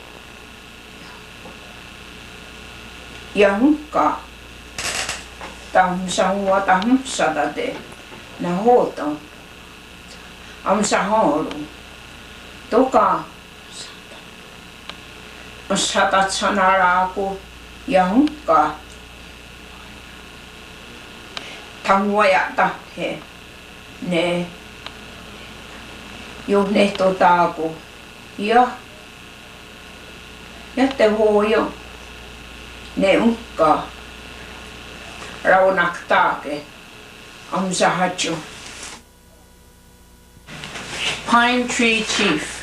yahunka tamsa huatamsadate na hota amsahoru toka satatsanarako yahunka tamuayatahe ne juhnehtotako ja te hoyo ne ukka raunaktake amsahacho. Pine Tree Chief.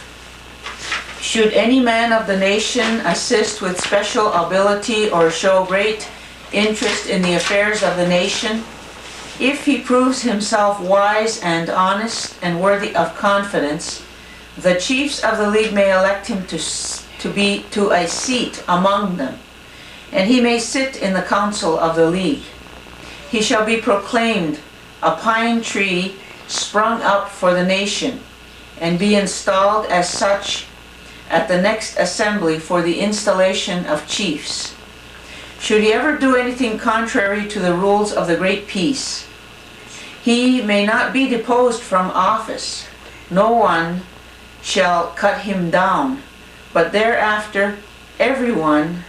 Should any man of the nation assist with special ability or show great interest in the affairs of the nation, if he proves himself wise and honest and worthy of confidence, the chiefs of the league may elect him to a seat among them, and he may sit in the council of the league. He shall be proclaimed a pine tree sprung up for the nation, and be installed as such at the next assembly for the installation of chiefs. Should he ever do anything contrary to the rules of the Great Peace, he may not be deposed from office. No one shall cut him down, but thereafter everyone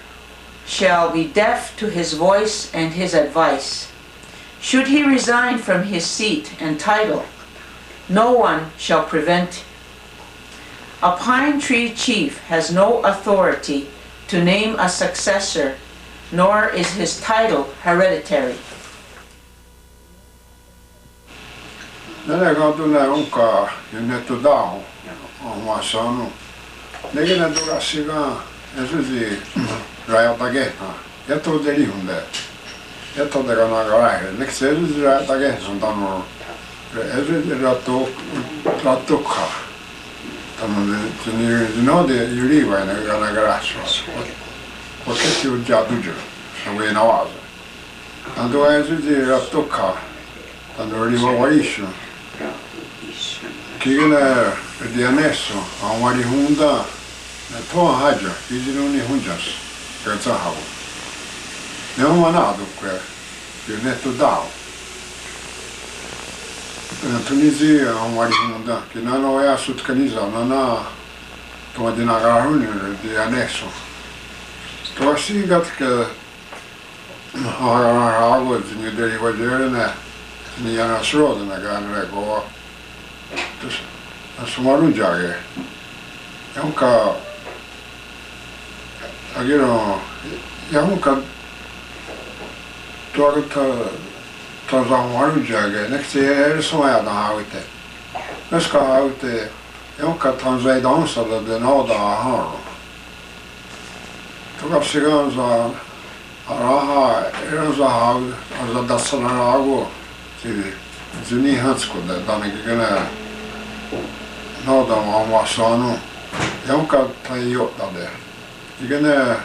shall be deaf to his voice and his advice. Should he resign from his seat and title, no one shall prevent. A pine tree chief has no authority to name a successor, nor is his title hereditary. Nella gaduna unka yuneto dao masano. Negena dura siga esuzi rayatagena. Yato deli hunde. Yato de gana garai. Nexesuzi rayatagena sondano. Esuzi ratoka. Tamo no de yuriwa na gana garasho. Porque se o jadujo, não na waza. Tanto esuzi ratoka. Tanto riva waisho. Kigana di anesso a un marihunda na toa haja iziruni hunjas kerza hawo ne manado que eu neto dao na Tunisia a un marihunda que não é sutkaniza na toa de nagaruni di anesso to assim gat que a água de deriva de ni ana sroda na Gayanerekowa Sumarun jage, jonka jonka Tanzania next year so ja dan ute. Nu ska ute jonka Tanzania dansa det nåda har. Tog sig ganska araha eraza az dasarago till Zuni hansko det dan igena nåda var såna jonka tayo det. Igena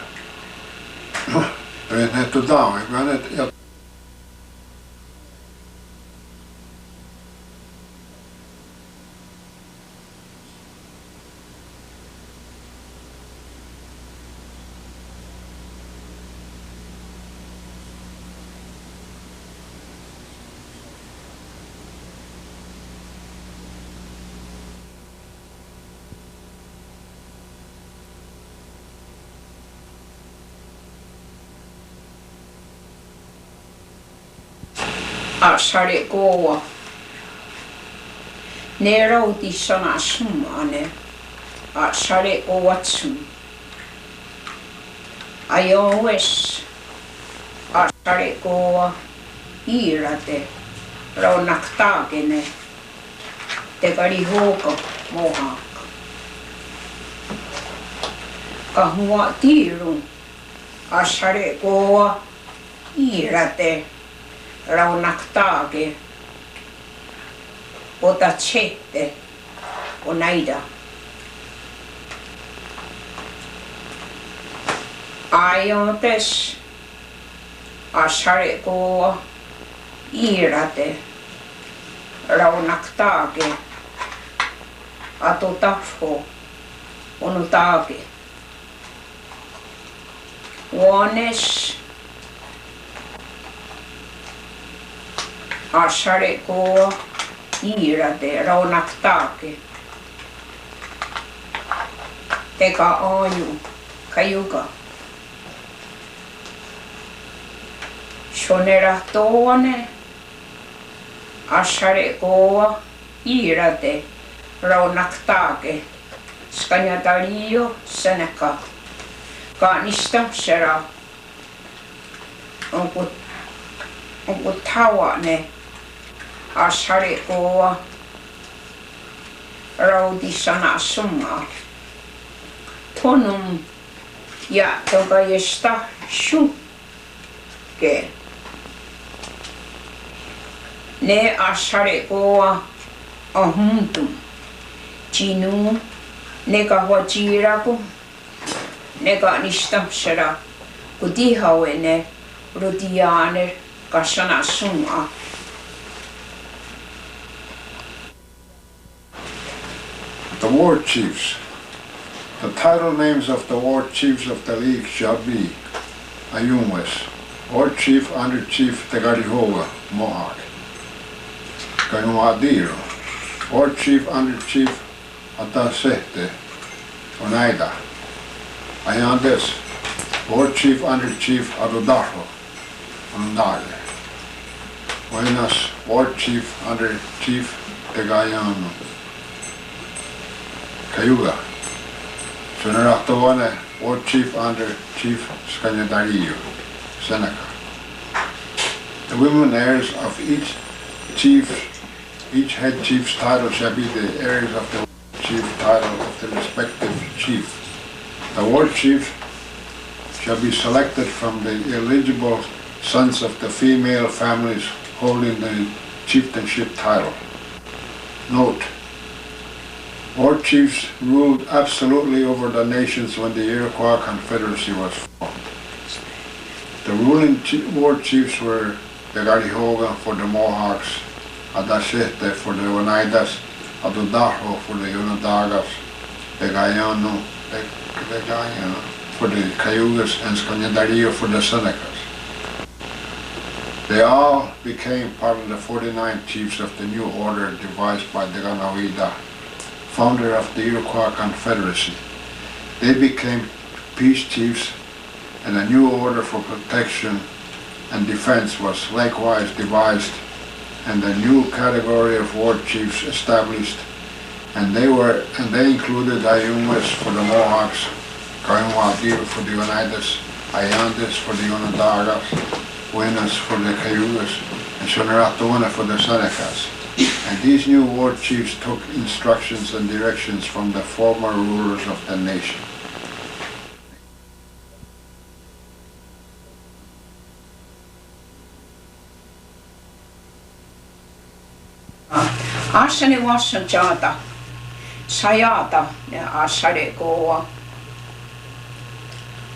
det är inte då men jag Iroquois Nero di sana sumane Iroquois Iowes Iroquois irate raunaktagene te karihoka mohak kahua tiru Iroquois irate raunaktage o tachete o naida aiontes Iroquois irate raunaktage atotafo onutage ones Iroquois irate raunaktake teka ainu kayuka shoneratone Iroquois irate raunaktake skanyatario seneka kanista sera onko tawa ne Iroquois raudi sana summa tonum ja toga yesta shuke ne Iroquois ahuntum chinu ne kahwajiraku ne kanista sera kutihawene rudianer kasana summa The war chiefs. The title names of the war chiefs of the league shall be Ayumwes, War Chief Under Chief Gayanerekowa, Mohawk. Gayanerekowa, War Chief Under Chief Atasete, Oneida. Ayandes, War Chief Under Chief Adodaho, Ondage. Buenas, War Chief Under Chief Gayano. Cayuga. Sonoratone, War Chief Under Chief Scanyadario, Seneca. The women heirs of each head chief's title shall be the heirs of the chief title of the respective chief. The war chief shall be selected from the eligible sons of the female families holding the chieftainship title. Note: war chiefs ruled absolutely over the nations when the Iroquois Confederacy was formed. The ruling war chiefs were the Gayanerekowa for the Mohawks, Adashete for the Oneidas, Adodaho for the Onondagas, the Gayano for the Cayugas, and Scanyadario for the Senecas. They all became part of the 49 chiefs of the new order devised by the Gayanerekowa, founder of the Iroquois Confederacy. They became peace chiefs, and a new order for protection and defense was likewise devised, and a new category of war chiefs established and they included Ayumas for the Mohawks, Gayanerekowa for the Oneidas, Ayandes for the Onondagas, Buenas for the Cayugas, and Sonoratona for the Senecas. And these new war chiefs took instructions and directions from the former rulers of the nation. Asani wasan jata, sayata ne Iroquois,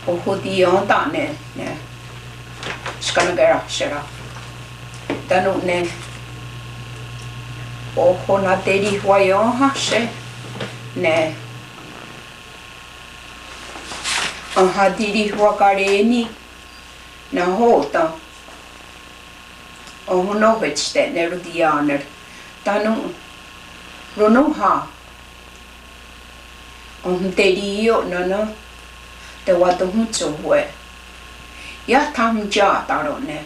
ohudionta ne skanagera shera, tanu ne ohona teri huayoha she ne ahadiri huakareni na hota ohono vechste ne rudianer. Tanu ronoha terio nana te watu hutsu hue ya tamja tarone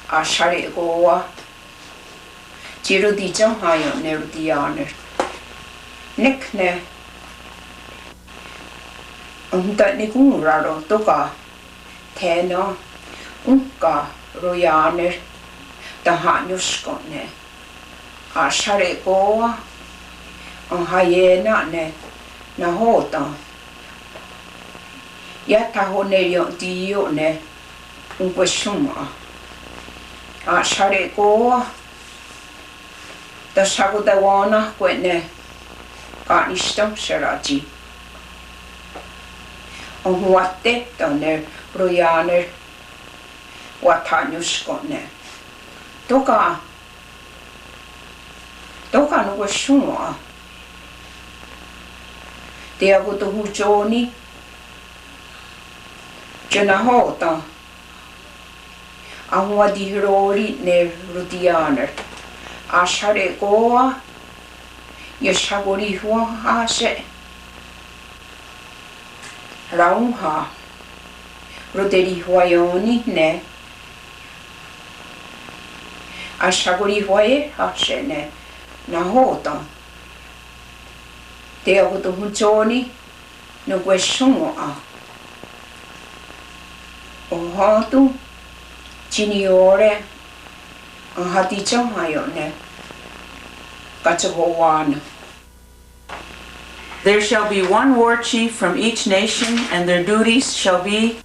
Iroquois jiru di jahayo ne rudianer nek ne ni kuraro toka tena unka royaner tahanyusko ne Iroquois hyena ne na hota ya tahonerio dio ne unqueshuma Iroquois the sagudawana kwene kanistam sheraji wate tane royaner watanyusko ne toka no washua te agoto hujoni jana hota ahua di hirori ne rudianer Iroquois yashagori hua hase rauha roderi huayoni ne Iroquois huaye hase ne na hota te agoto hujoni no washua o hatu jiniore hati chahayone katsawana. There shall be one war chief from each nation, and their duties shall be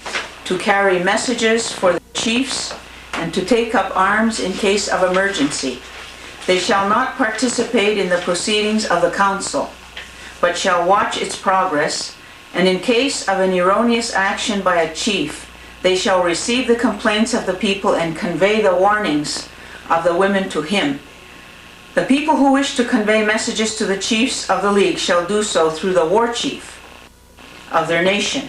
to carry messages for the chiefs and to take up arms in case of emergency. They shall not participate in the proceedings of the council, but shall watch its progress, and in case of an erroneous action by a chief, they shall receive the complaints of the people and convey the warnings of the women to him. The people who wish to convey messages to the chiefs of the league shall do so through the war chief of their nation.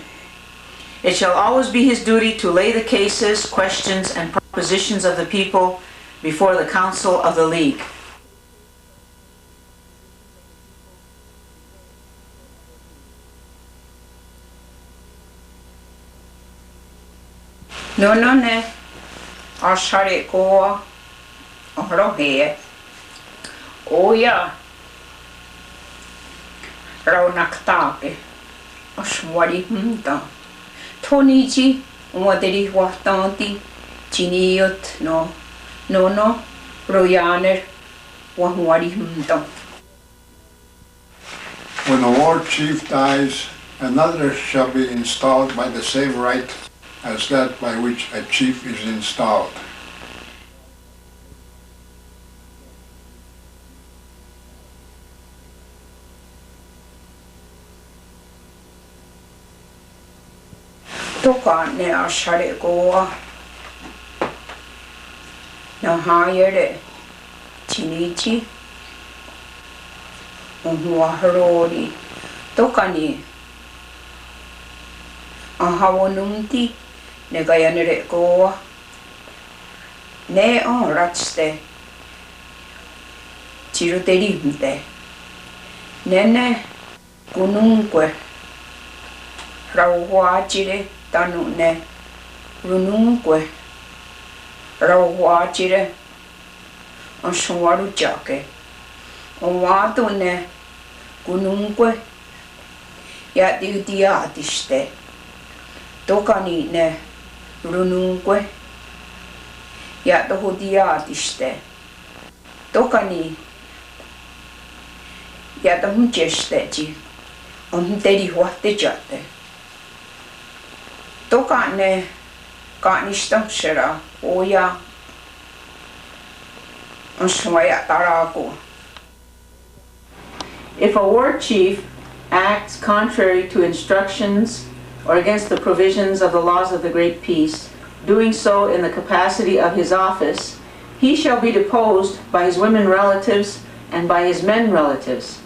It shall always be his duty to lay the cases, questions, and propositions of the people before the council of the league. No ne Iroquois rohe oya raunaktake oswari hunta toniji umaderi watanti jiniot no royaner wahwari hunta. When a war chief dies, another shall be installed by the same right as that by which a chief is installed. Toka ne Iroquois na hayere chinichi harori toka ni ahawonumti ne Gayanerekowa ne ratste chiruterimte nene kununque rauhuachire tanu ne rununque rauhuachire onsuaru chake onwatu ne kununque ja diutiatiste tokani ne rununque ja tohutiatiste tokani ja tohunjesteci on teri huahtejate tokane kanistamsera oja on suoja taraku. If a war chief acts contrary to instructions or against the provisions of the laws of the Great Peace, doing so in the capacity of his office, he shall be deposed by his women relatives and by his men relatives.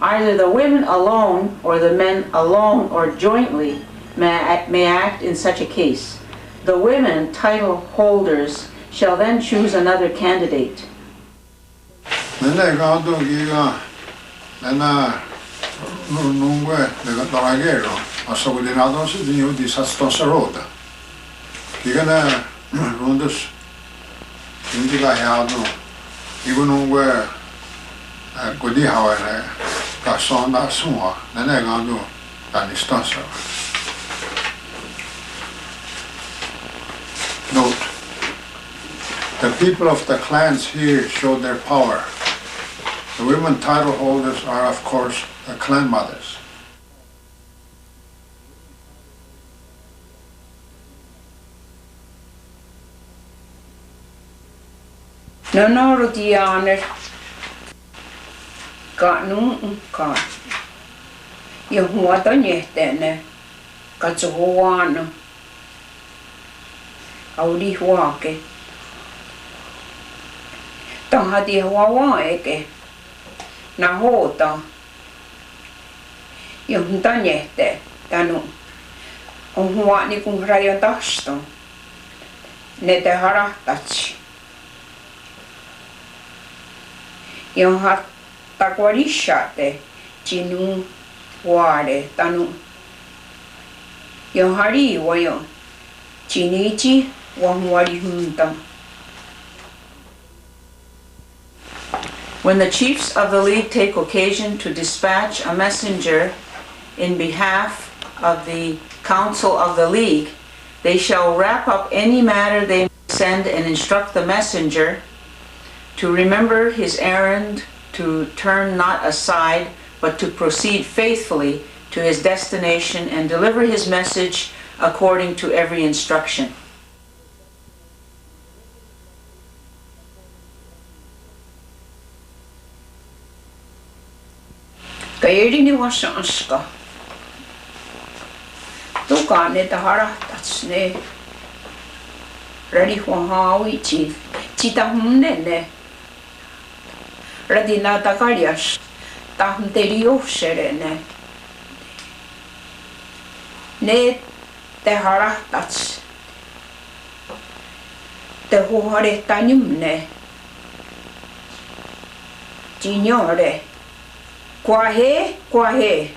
Either the women alone or the men alone or jointly may act in such a case. The women title holders shall then choose another candidate. Nella Toragero, a subordinato di Sastonserota. Dicono, Rundus, indicato, comunque, così avere, che sono da sua, non è quando da distanza. Note, the people of the clans here show their power. The women title holders are, of course, the clan mothers. No norutianer ka nun ka ja huota nyehtene katsohuano audi huake tahati huawaeke na hoota ja hunta nyehte tanu on huani kun raja tasto ne te harahtatsi ja hattakuarishate chinu huare tanu ja hari wayo chinichi wa huari hunta. When the chiefs of the league take occasion to dispatch a messenger in behalf of the council of the league, they shall wrap up any matter they send and instruct the messenger to remember his errand, to turn not aside, but to proceed faithfully to his destination and deliver his message according to every instruction. Kairini wasanska. Tuka ne taharahtats ne radi huahawi chief. Chita humnene. Radi na takarias. Tahum teriosserene. Ne taharahtats. Te huharetanimne. Signore. Kwahe, kwahe.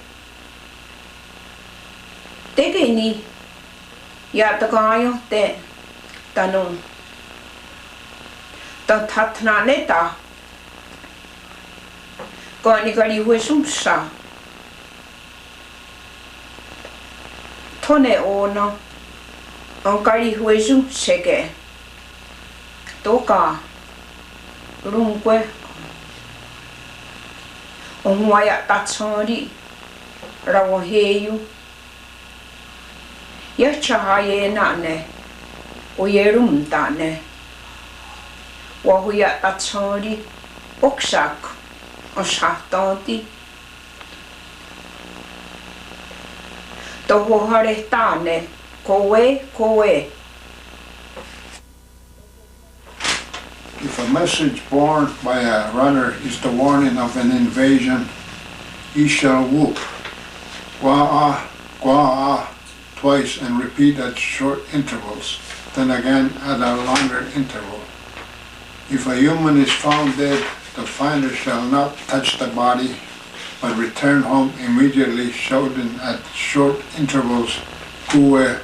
Tekeni yatakayo te tanun. Ta tatna neta. Kani kali huesumsa. Tone ono. On kali huesum seke. Toka. Runque. On waya tatsori rawaheyu ya chahaye nane oyerum tane wahuya tatsori oksak oshahtati tohohare tane kowe. If a message borne by a runner is the warning of an invasion, he shall whoop, gwa-ah, gwa-ah, twice and repeat at short intervals, then again at a longer interval. If a human is found dead, the finder shall not touch the body, but return home immediately, shouting at short intervals, kuwe,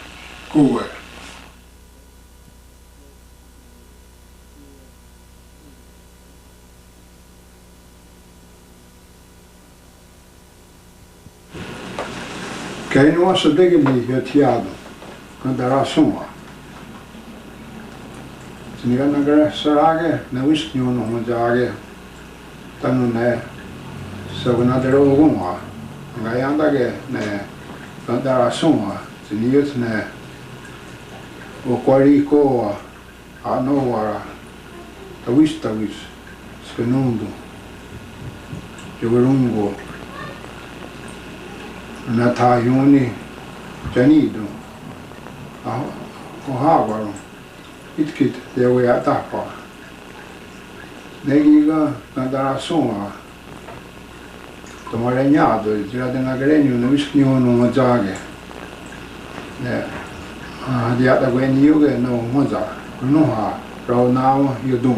kuwe. Kei no asa degili he tiado, kandara suma. Siniga nagare sarage, na wish nyo no jage, tanu ne, sagunadero gumwa, ngayandage ne, kandara suma, siniyot ne, Iroquois anowara, tawis, skenundo, jogarungo, Natayuni, Janido, Ohawaro, Itkit, the way at Tapa. Negiga, Nadarasuma, the Maregnado, Giradinagrenio, Nuiskio, no Jage. The other way you get no Moza, Noha, now you do.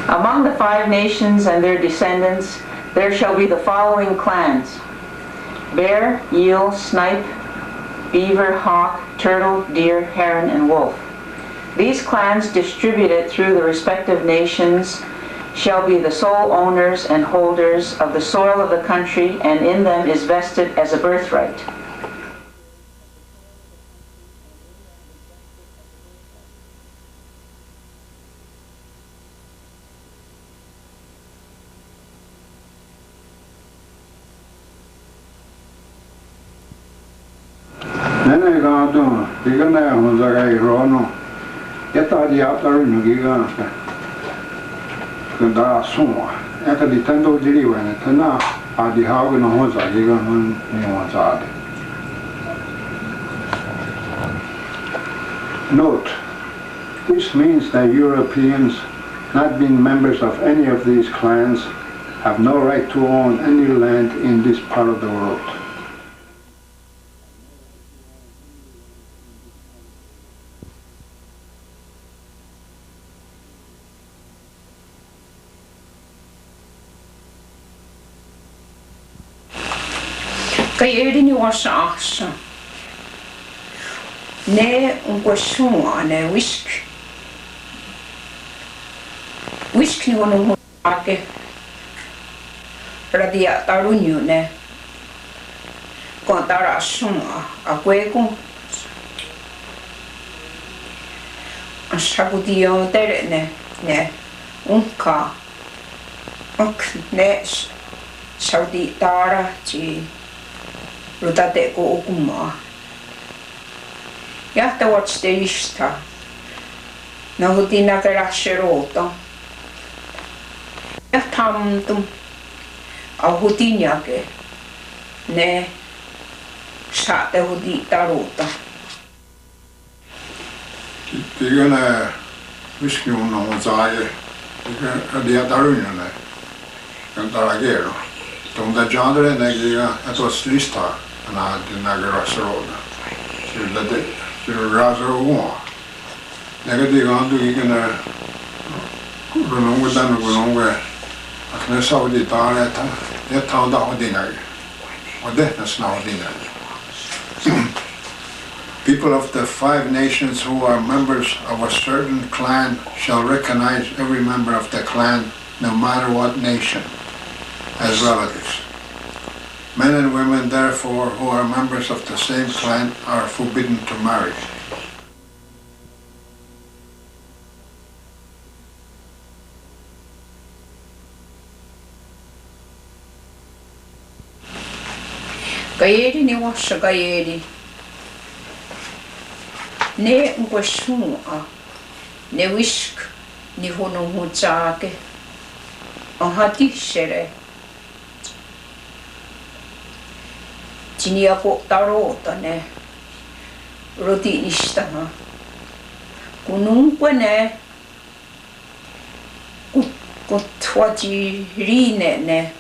Among the 5 nations and their descendants, there shall be the following clans: bear, eel, snipe, beaver, hawk, turtle, deer, heron, and wolf. These clans, distributed through the respective nations, shall be the sole owners and holders of the soil of the country, and in them is vested as a birthright. Nene gato, digana honzagai rono, yata di ataru nugiga, kanda suma, yata di tendo diriwene, tena adi hagu no honza giga hun niwazade. Note, this means that Europeans, not being members of any of these clans, have no right to own any land in this part of the world. Kay ni wasa asa. Ne unkwasua ne whisk. Whisk ni wono ake. Radia tarunyo ne. Kontara suma akweko. Ashagudio tere ne unka. Ne Saudi tara chi Rutate ko ukuma. Yahta watch the ishta. Nahutina karasherota. Yahtamtum ahutinyake. Ne shate hudi tarota. Tigana whiskey no zaye. Dia tarunane. Cantaragero. Tonda genre negiga atos lista. Na dinagarasaroda. Razor one. Negative on to you can run with them go nowhere. I can saw the dialect, that town down dinner. Or that's now dinner. People of the 5 nations who are members of a certain clan shall recognize every member of the clan, no matter what nation, as relatives. Men and women, therefore, who are members of the same clan are forbidden to marry. Gayeri ni washa gayeri. Ne ngwashua. Ne wisk ni hono hujake. Ahati shere. Jinia po tarota ne roti ishtama kununque ne kutwaji rine ne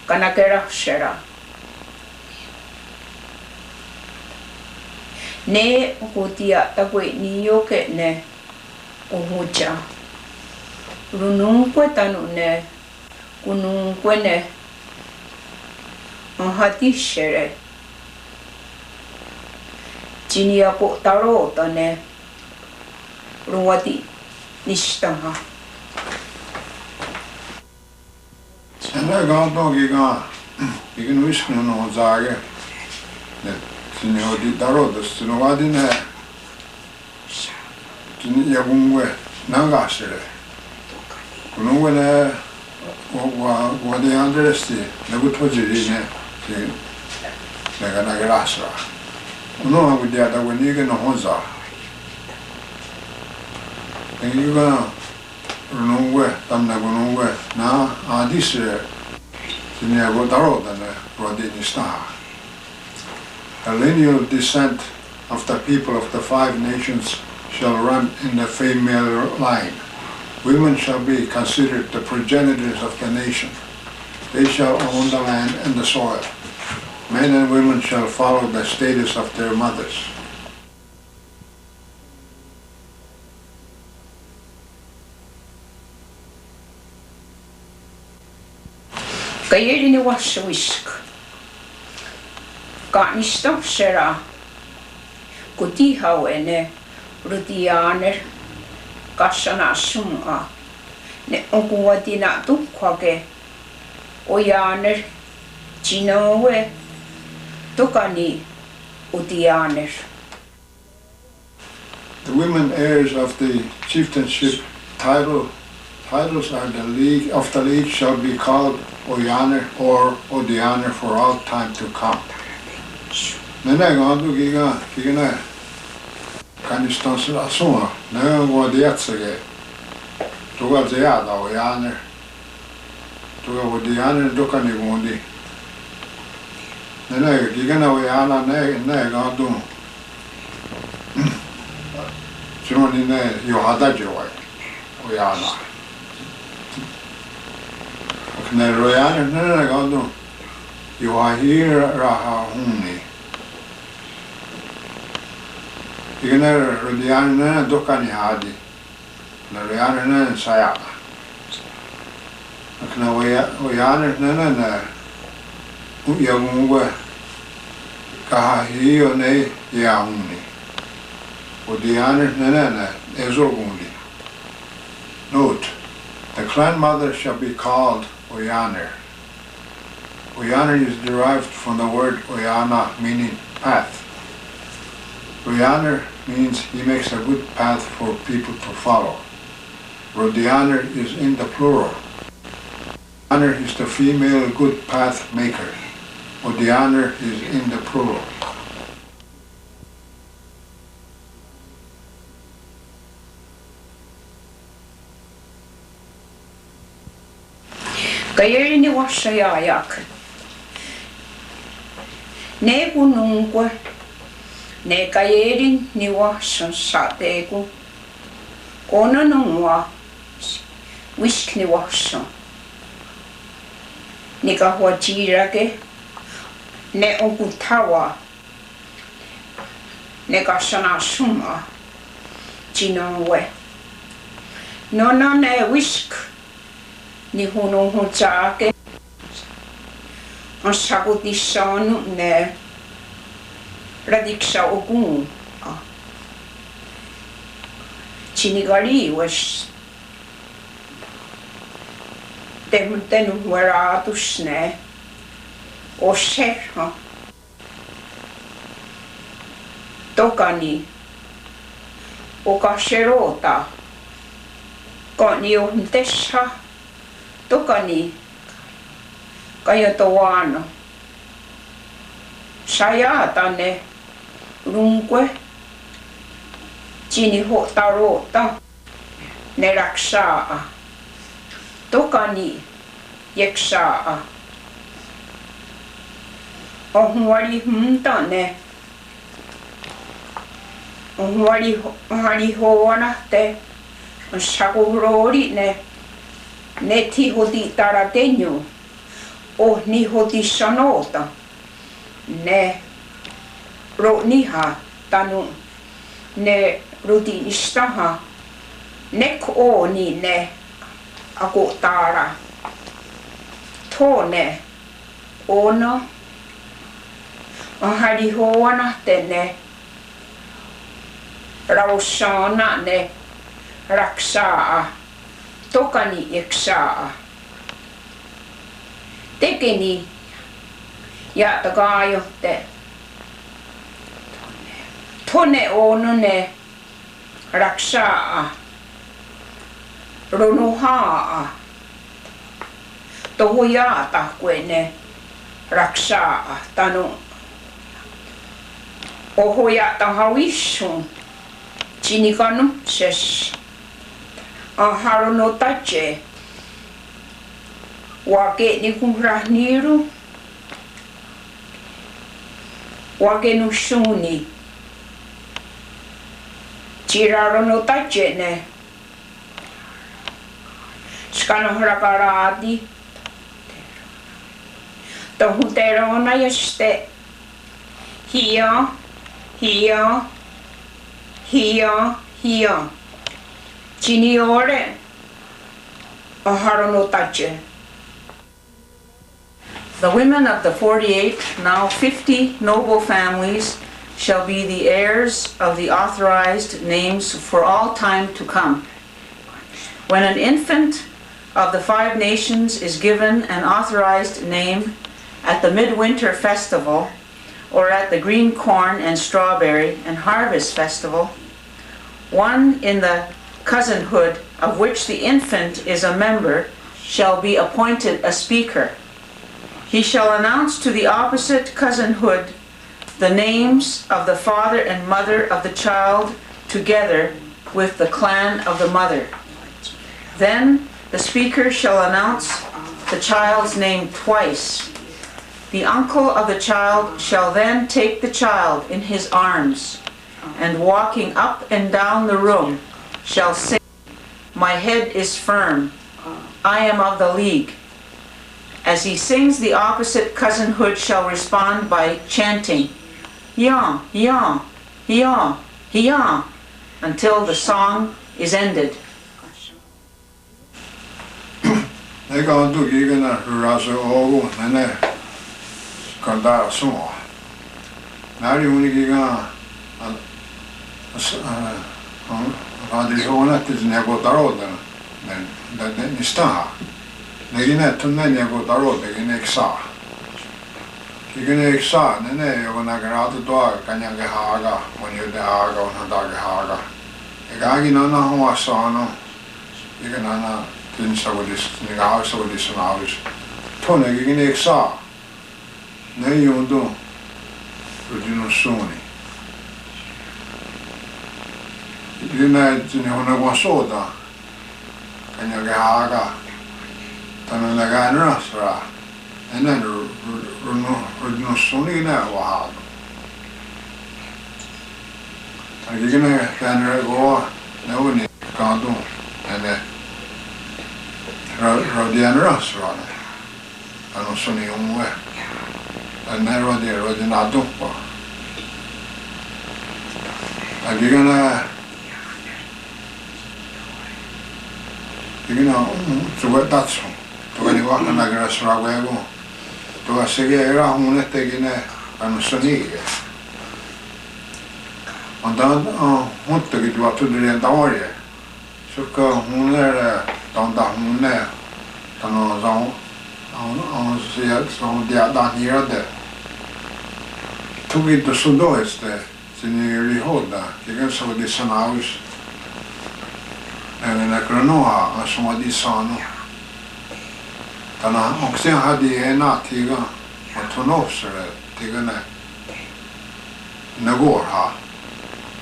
kanakera shera ne kutia takwe niyoke ne uhuja rununque tanu ne kununque ne Hati shere Jinia po tarota ne Ruwati nishtama Nella gata che non viscono zaghe, di daroda, sono vadine, yagungue, nangasere. Comunque ne guardi andresti, ne butogirine, ne gana grassa. Uno ha guidato quelli che non osa. E io comunque, tanto comunque, na adisere, se ne guardaroda ne guardi sta. A lineal descent of the people of the 5 nations shall run in the female line. Women shall be considered the progenitors of the nation. They shall own the land and the soil. Men and women shall follow the status of their mothers. Gayanerekowa waswisk. Ganista sera. Kuti hauene rudianer kasana suma. Ne onkuwatina tukwage. Oyaner chinowe tokani udianer. The women heirs of the chieftainship titles are the league of the league shall be called Oyaner or Odianer for all time to come. Nene gandu giga kanistans asuma ne wadiatsege tuga zeyada Oyaner tuga Odianer dokani gondi nene giga na Oyana ne gandu Chimoni ne yohada jewai Oyana ne Royaner ne gandu yohahir raha huni Gayanerekowa Rodiana dokani hadi na Royaner sayada akna Oyaner na uyagungwe kahiyo ne yauni Odianer na ezogundi. Note, the clan mother shall be called Oyaner. Oyaner is derived from the word Oyana, meaning path. Oyaner means he makes a good path for people to follow. Rodianer is in the plural. Oyaner is the female good path maker. Odianer is in the plural. Gayanerekowa sayayak. Ne kunungwe. Ne Gayanerekowa sansategu. Kona nungwa. Wiskni wasan. Ne kahwajirage. Ne ogutawa. Ne kasana suma. Jinonwe. Nona ne wisk. Ni hono hochake on sagutisanu ne radiksa ogun chinigali was tenu weratus ne o serha tokani o kasherota kani o ntesha Tokani kayatawano sayata ne rungwe chini ho tarota ne raksaa Tokani yeksaa ohwari hunta ne ohwari hoana te sagurori ne Ne ti hoti tarateño o ni hoti sanota ne roniha tanu ne ruti istaha ne ko ni ne ako tara to ne ono ahari hoana tene rausana ne raksaa Tokani eksaa. tekeni ja tagayo te tone ono ne rakshaa ronuhaa tohuya tahkwene rakshaa tanu ohoya tahawishu chinikanu shesh aharono tache wake ni kumrahniru wake nushuni chirarono tache ne skano harakaradi tohuterona yeste here chiniore aharono tache. The women of the 48, now 50 noble families shall be the heirs of the authorized names for all time to come. When an infant of the 5 nations is given an authorized name at the midwinter festival or at the green corn and strawberry and harvest festival, one in the cousinhood of which the infant is a member shall be appointed a speaker. He shall announce to the opposite cousinhood the names of the father and mother of the child together with the clan of the mother. Then the speaker shall announce the child's name twice. The uncle of the child shall then take the child in his arms, and walking up and down the room shall say, "My head is firm, I am of the league." As he sings, the opposite cousinhood shall respond by chanting, "Ya, ya, ya, ya," until the song is ended. Negine tunne nego daro negine eksa. Kigine eksa nene yogana garatu toa kanyage haga monyode haga onadage haga. Egagi nana hoa sano. Iga nana tin sagodis nigaw sagodis navis. Tone kigine eksa. Ne yondo rudino soni. Igine tine hona wasoda kanyage haga. Tano Gayanerekowa, and then Rudnosoni na wahado. And you're gonna Gayanerekowa, no one can't do, and then Gayanerekowa, and also Niumwe, and then Rodinado. And you're gonna so what that's to any walk on a grass rago to a segera one taking a sonny. And then, want to get what to do in the warrior. So, Hunner, down the Hunner, on the down here there. To get the Sundo is there, nearly hold that. You can saw this an house. And a granoa, a somebody son. Tana Oxian had the ena tiga, a tonoser, tigana Nagorha.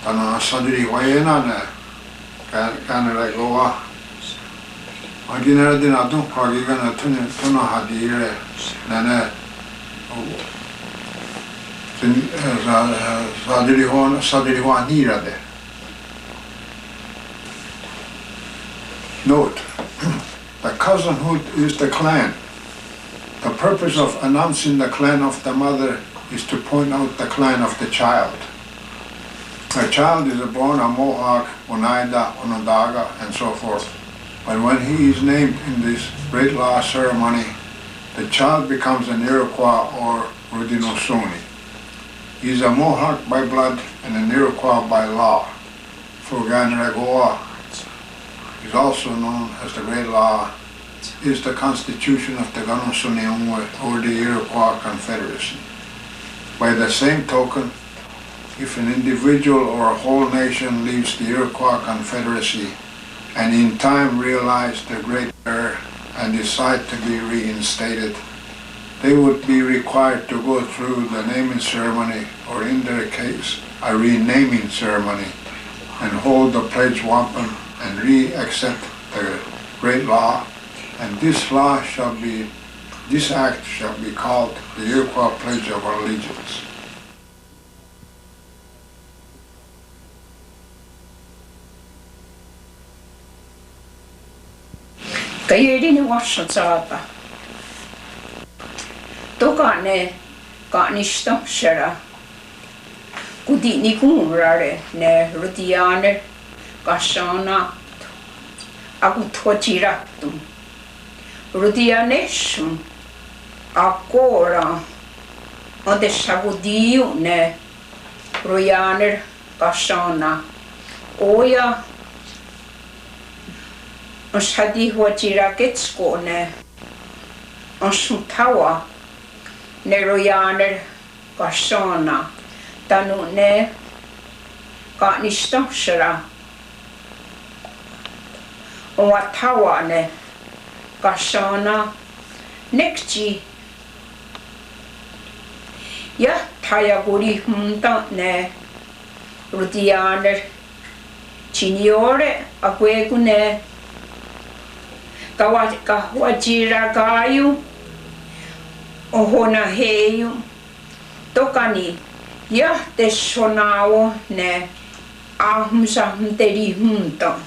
Tana Sadri Wayana, Gayanerekowa. I didn't know Kagana Tuna had the ear, Nana Sadri Wanira there. Note, the cousinhood is the clan. The purpose of announcing the clan of the mother is to point out the clan of the child. A child is born a Mohawk, Oneida, Onondaga, and so forth. But when he is named in this great law ceremony, the child becomes an Iroquois or Rudinoshoni. He is a Mohawk by blood and an Iroquois by law. For Gayanerekowa is also known as the Great Law is the constitution of the Gayanerekowa or the Iroquois Confederacy. By the same token, if an individual or a whole nation leaves the Iroquois Confederacy and in time realize the great error and decide to be reinstated, they would be required to go through the naming ceremony, or in their case, a renaming ceremony, and hold the pledge wampum and re-accept the great law. And this act shall be called the Iroquois Pledge of Allegiance. Gayanerekowa washatsata. Toka ne kanishto shara. Kudi ni kumurare ne rutianer kashana akutwachira tum. Rutianeshum akora ode shabudiu ne royaner kashana oya Oshadi huachira ketsko ne Oshutawa ne royaner kashana tanu ne kanishto shara Owatawa ne kashana nekchi ya tayaguri humta ne rutianer chiniore akwegune Kahwajira gayu ohona heyu tokani ya teshonawo ne ahumsa mteri humta.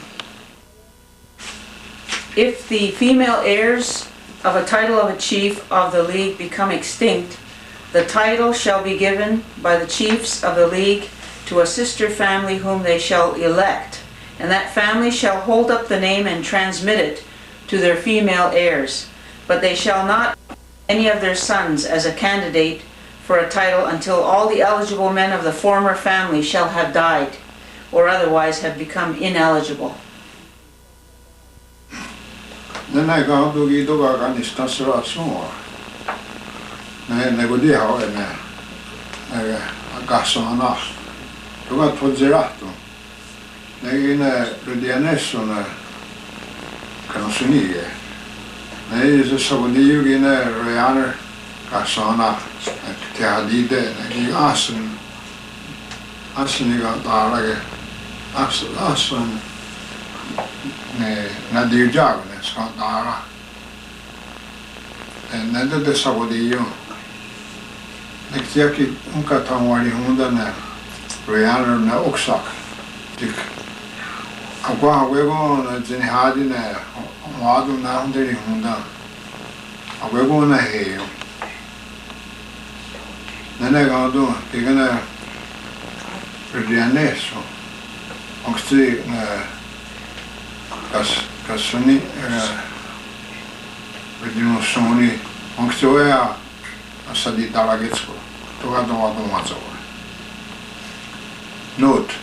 If the female heirs of a title of a chief of the league become extinct, the title shall be given by the chiefs of the league to a sister family whom they shall elect, and that family shall hold up the name and transmit it to their female heirs, but they shall not any of their sons as a candidate for a title until all the eligible men of the former family shall have died or otherwise have become ineligible. Then I go to the Gayanerekowa. I go to how I got some enough. To go to Zerato. I Cancionige. Nee, is sabonio gine royaner kasana teadide negi asun darage asun ne nadirjagne skandara. En nende de sabonio. Nektiaki unka tamwari hunda ne royaner ne oksak. Agua huevo na zinihadi na wadu na hunderi hunda. Huevo na heyo. Nene gado kigana rianeso. Oxti na kasuni ridinosoni. Oxti oya asadi dalagetsko. Togado wadu mazo. Note.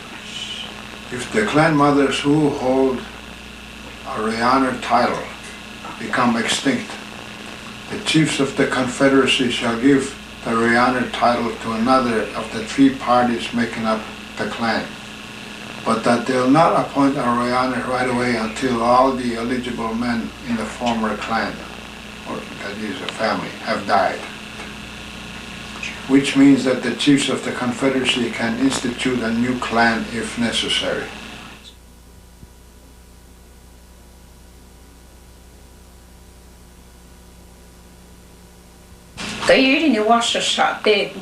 If the clan mothers who hold a Gayaner title become extinct, the chiefs of the Confederacy shall give the Gayaner title to another of the three parties making up the clan, but that they'll not appoint a Gayaner right away until all the eligible men in the former clan, or that is a family, have died. Which means that the chiefs of the Confederacy can institute a new clan if necessary. Gayanerekowa washashate.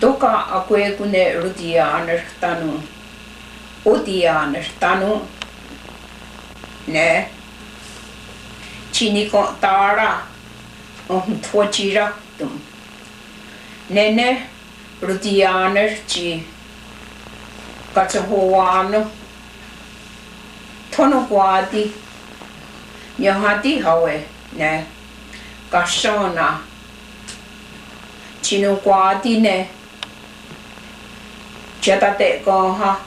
Toka akwegune rutianer tanu. Odianer tanu. Ne. Chiniko tara. Twachira tum. Nene rutianer chi katsahoano tono guadi nyahati hawe ne kashona chino guadi ne chatate koha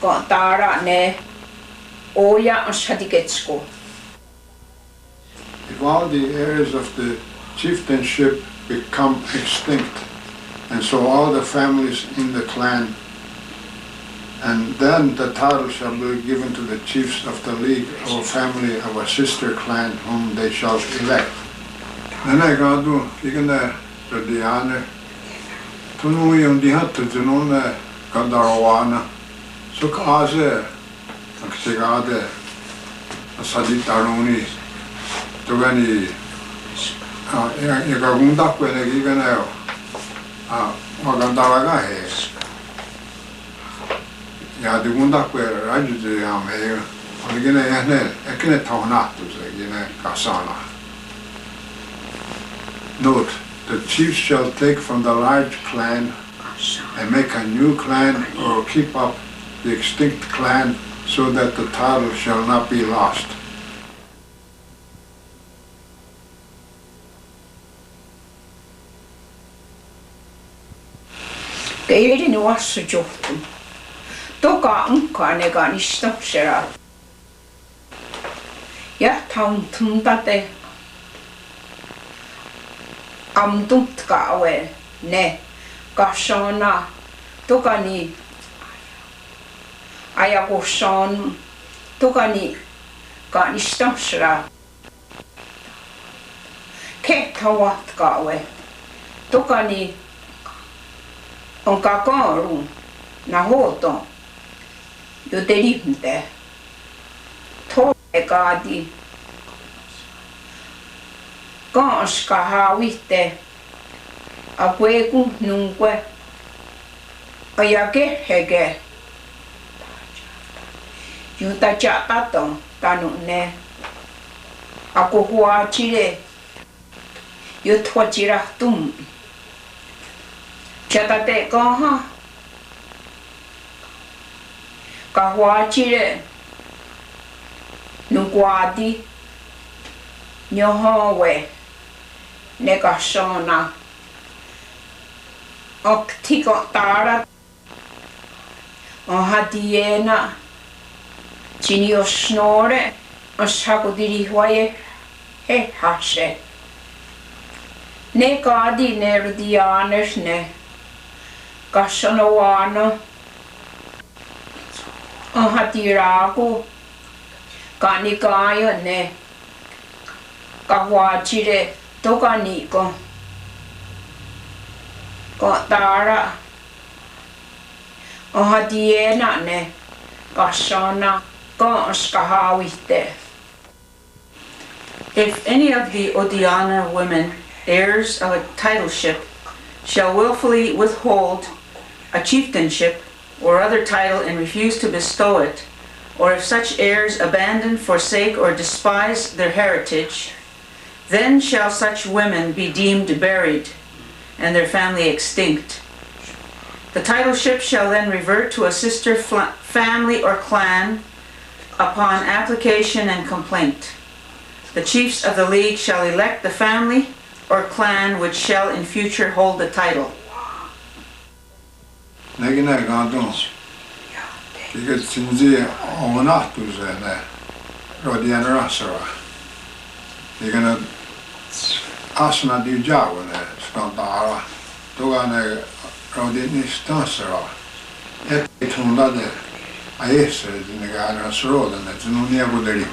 ko tara ne oja on shatiketsko. If all the heirs of the chieftainship become extinct, and so all the families in the clan, and then the title shall be given to the chiefs of the league or family of a sister clan whom they shall elect. Then I got to the honor to know you the hat to know the Gayanerekowa, so Kaze, Aksigade, Saditaroni, Togani, Yagunda, when I give an Magandaraga. Ja, the Gunda were Rajuzi am here, and again, I can't talk not to say, Kasana. Note, the chiefs shall take from the large clan and make a new clan or keep up the extinct clan so that the title shall not be lost. Keirin wassu johtum. Toka unkaan ega nistopsera. Ja taun tuntate. Amtuntka awe ne kasana tokani ayakosan tokani kanistopsera. Ketawatka awe tokani on kakaru na hoto. Yoterihunte Tore kaadi Kanska haawitte Akwegu nunkwe Ayake hege Yuta chatato tanune Ako huachire Yutwachirahtum Chatate kaha Kahuachire Nuguadi Nyohowe Negasona Oktiko Tara Ohadiena Chinio Snore Oshakudirihuaye He Hashe Ne Gadi Nerudianers ne Gashonowana Hatiraku Kanikaya ne Kahuachire Tokaniko Kotara Hatiena ne Kasana Kanskahawite. If any of the Odiana women, heirs of a titleship, shall willfully withhold a chieftainship or other title and refuse to bestow it, or if such heirs abandon, forsake, or despise their heritage, then shall such women be deemed buried, and their family extinct. The titleship shall then revert to a sister family or clan upon application and complaint. The chiefs of the league shall elect the family or clan which shall in future hold the title. Negina Gandon, you get Sinzi Onatus and Rodianrasara. You're gonna Asna di Javan, Scandara, Togane Rodinistansara, et Tundade, Aese, in the Gayanerekowa road, and it's no near Buddha.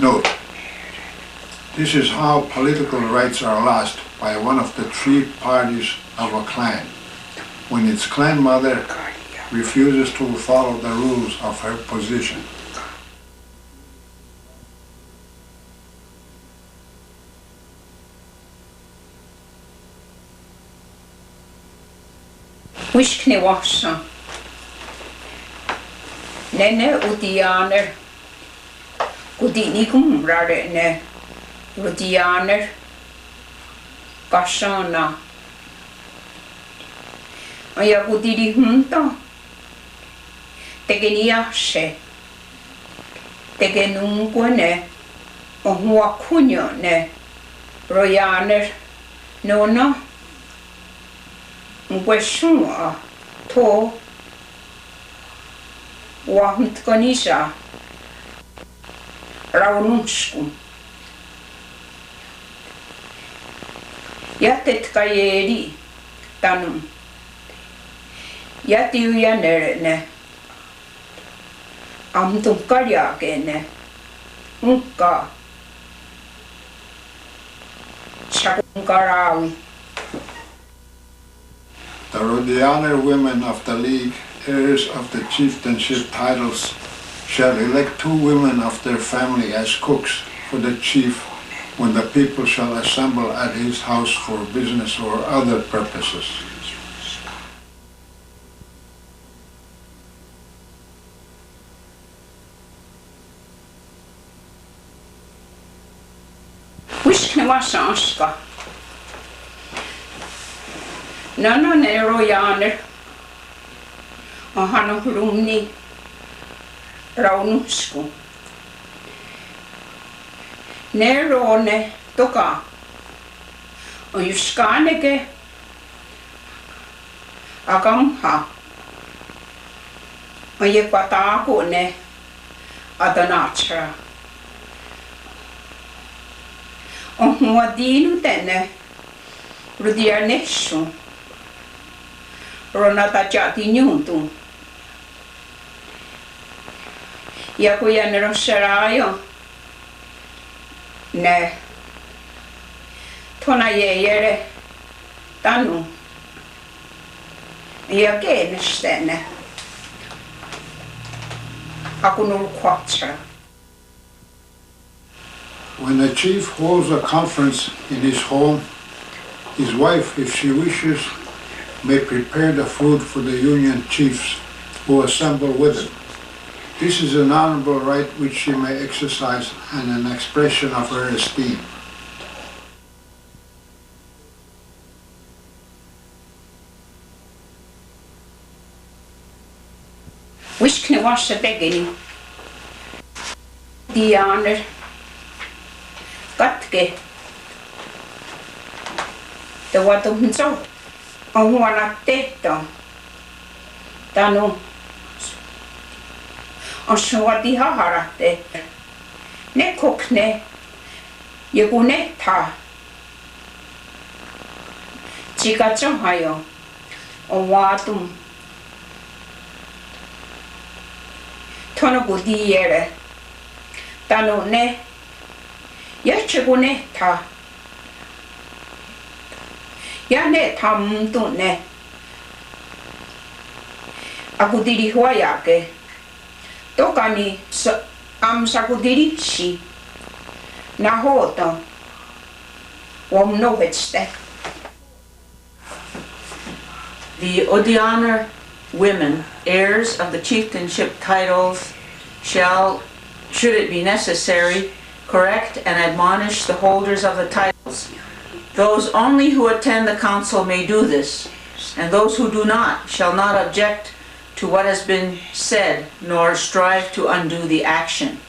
Note, this is how political rights are lost by one of the three parties of a clan, when its clan mother refuses to follow the rules of her position. Wishkne wassa. Nene Odianer. Udinikum rare ne. Odianer. Kasana. Aya udiri hunta. Tegeniashe. Tegenungo ne. Ohua kunyo ne. Royaner. Nona. Ngweshua. To. Wahmtkonisa Raunusku Jätet kajeri tanum Jätiu jänerene Amtum karjakene Unka Shakunkarawi. The Rhodianer women of the League, heirs of the chieftainship titles, shall elect 2 women of their family as cooks for the chief when the people shall assemble at his house for business or other purposes. Wiskne vasanska. No ne rojaner. Onhan on rumni raunusku. Ne rone toka. On juskaneke. Akamha. On je kwataako ne adanachra. On huadinu tenne rudianessu ronata jati nyuntu ja kun Gayanerekowa ne tona jere tanu ja kenestenne akunul kwatra. When the chief holds a conference in his home, his wife, if she wishes, may prepare the food for the Union chiefs who assemble with him. This is an honorable right which she may exercise and an expression of her esteem. Wiskne vassa tegeni. Dianer. Katke. Te vatumso. On huonat tehto. Tanu. On suoti haharatte. Ne kokne. Joku nehta. Tsikatsohajo. On vaatum. Tono ku tiere. Tanu ne. Jätsäku nehta. Ja ne tamtu ne. Aku tiri huajake. Tokani amsaku tirishi. Na hoto. Om novetste. The Rhodianer women, heirs of the chieftainship titles, shall, should it be necessary, correct and admonish the holders of the titles. Those only who attend the council may do this, and those who do not shall not object to what has been said, nor strive to undo the action.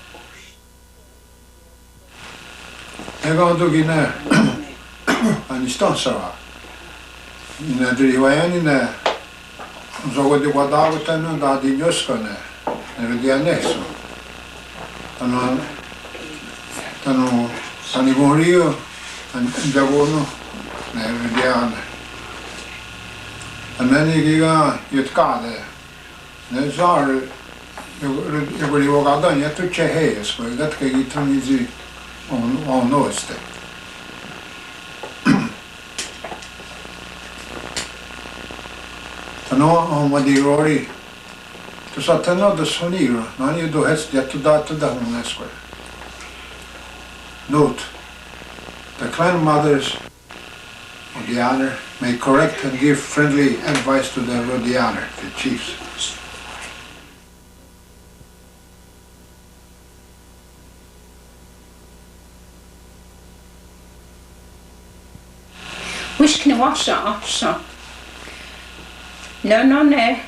Note, the clan mothers of the honor may correct and give friendly advice to the Rhodianer, the chiefs. Wiskne vassa assa. No ne.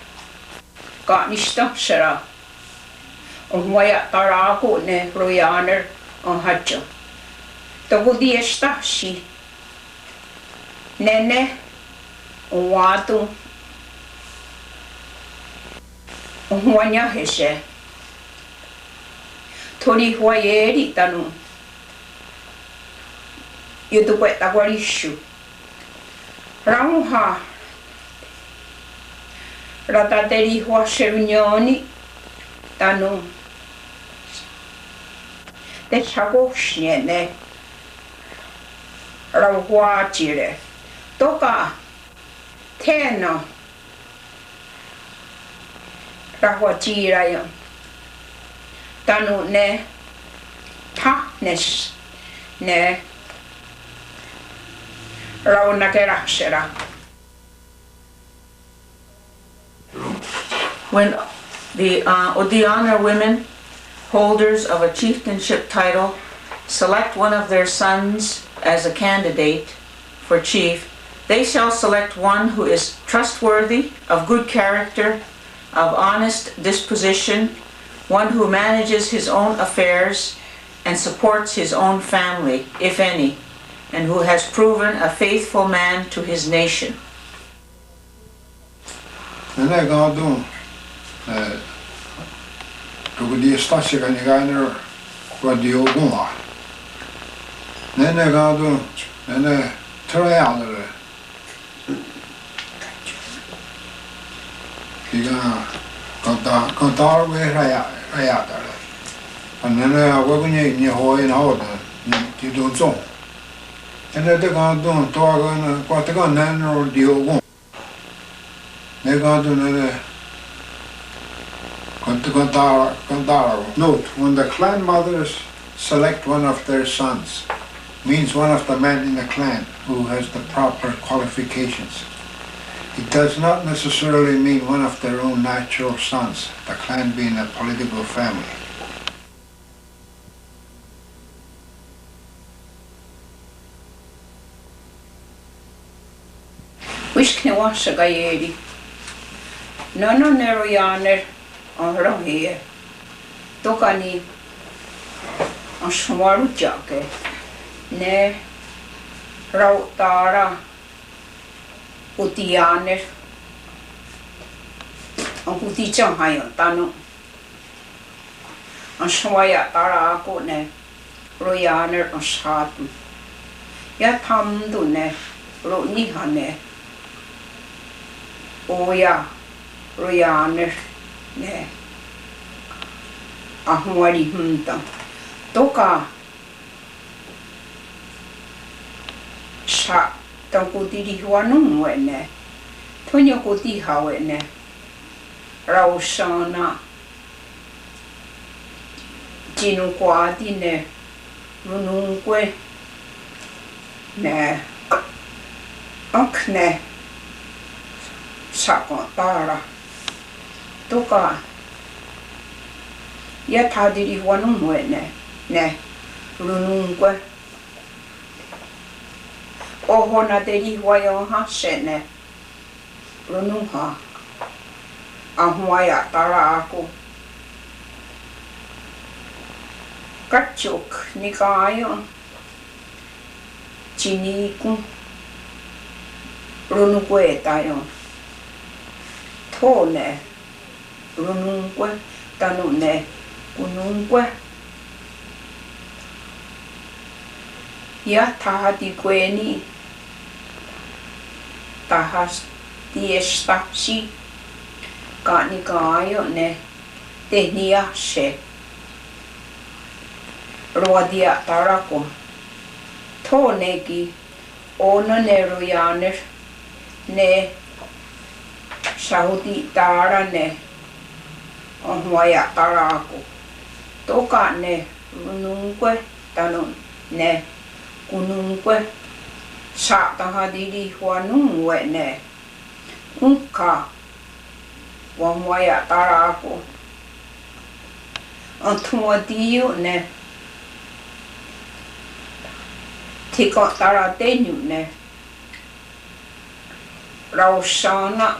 Kaanistapsara. On huoja taraaku ne Rhodianer on hadjo. Toku diestasi. Nene on vaatu. Huanya heshe. Tori huayeri tanu. Yutu kwe tawarishu. Rauha. Ratateri hua sherunioni tanu. Te chagoshne ne. Rauhua chire. Toka. Teno. Rahua chira yon. Tanu ne. Ta nes. Ne. Rau nakerashera. When the Odiana women, holders of a chieftainship title, select one of their sons as a candidate for chief, they shall select one who is trustworthy, of good character, of honest disposition, one who manages his own affairs and supports his own family, if any, and who has proven a faithful man to his nation. Note, when the clan mothers select one of their sons, means one of the men in the clan who has the proper qualifications. It does not necessarily mean one of their own natural sons, the clan being a political family. Wishkne washa gayeri. Nono nero yaner on rohe. Tokani on shwaru jake. Ne rautara utianer on uti changhayon tanu. On shwaya tara ako ne royaner on shatu. Ya tamdu ne ro nihane. Oya royaner ne ahwari hunta toka sha tanku diri huanu wene tonyo kuti hawene rausana jinu kwadi ne runungwe ne akne sakon tara toka ya tadiri wanum wene ne runungwe oho na deri wayo ha shene runungha ahwaya tara ako kachuk nikayo chiniku runungwe tayo Tone runungwe tanune kunungwe ya tahati kweni tahas tiestasi kanikayo ne tehnia she rodia tarako toneki ona neroyaner ne Saudi tara ne onwaya tarako toka ne runungwe tanon ne kunungwe sa tahadiri huanungwe ne unka onwaya tarako antuadiyo ne tika taratenu ne rausana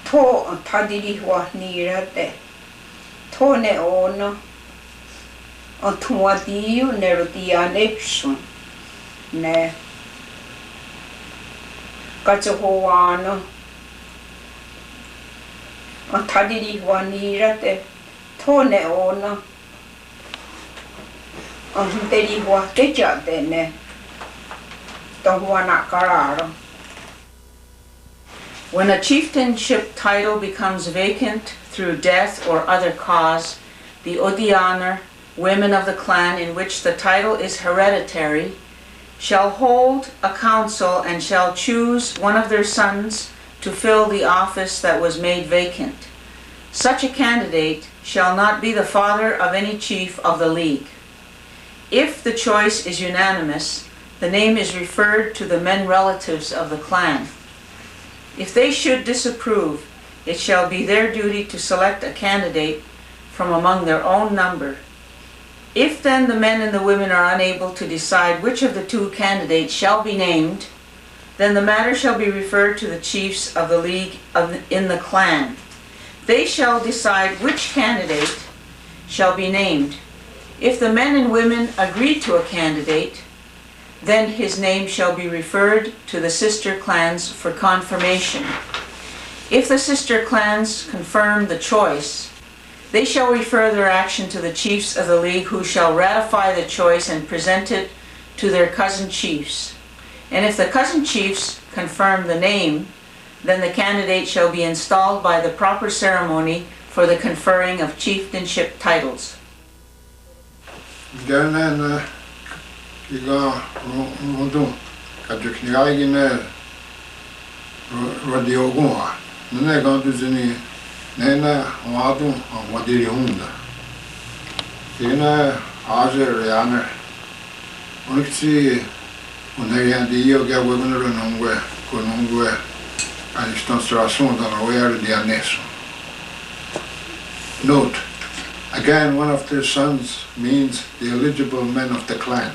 to tadiri hua nirate to ne ona antuadiyo ne rodianexum ne kachohoano on tadiri wanira te tone ona on teri wa te jate ne tohuana kararo. When a chieftainship title becomes vacant through death or other cause, the Odianer, women of the clan in which the title is hereditary, shall hold a council and shall choose one of their sons to fill the office that was made vacant. Such a candidate shall not be the father of any chief of the league. If the choice is unanimous, the name is referred to the men relatives of the clan. If they should disapprove, it shall be their duty to select a candidate from among their own number. If then the men and the women are unable to decide which of the two candidates shall be named, then the matter shall be referred to the chiefs of the league in the clan. They shall decide which candidate shall be named. If the men and women agree to a candidate, then his name shall be referred to the sister clans for confirmation. If the sister clans confirm the choice, they shall refer their action to the chiefs of the league, who shall ratify the choice and present it to their cousin chiefs. And if the cousin chiefs confirm the name, then the candidate shall be installed by the proper ceremony for the conferring of chieftainship titles. Kiga rodum kadukniga igine radio goa nene ganduzini nene wadu wadiri hunda kina azer yana oniksi oneriandi io che avevano nongue conungue a distanza sonda la guerra di annesso. Note, again, one of their sons means the eligible men of the clan.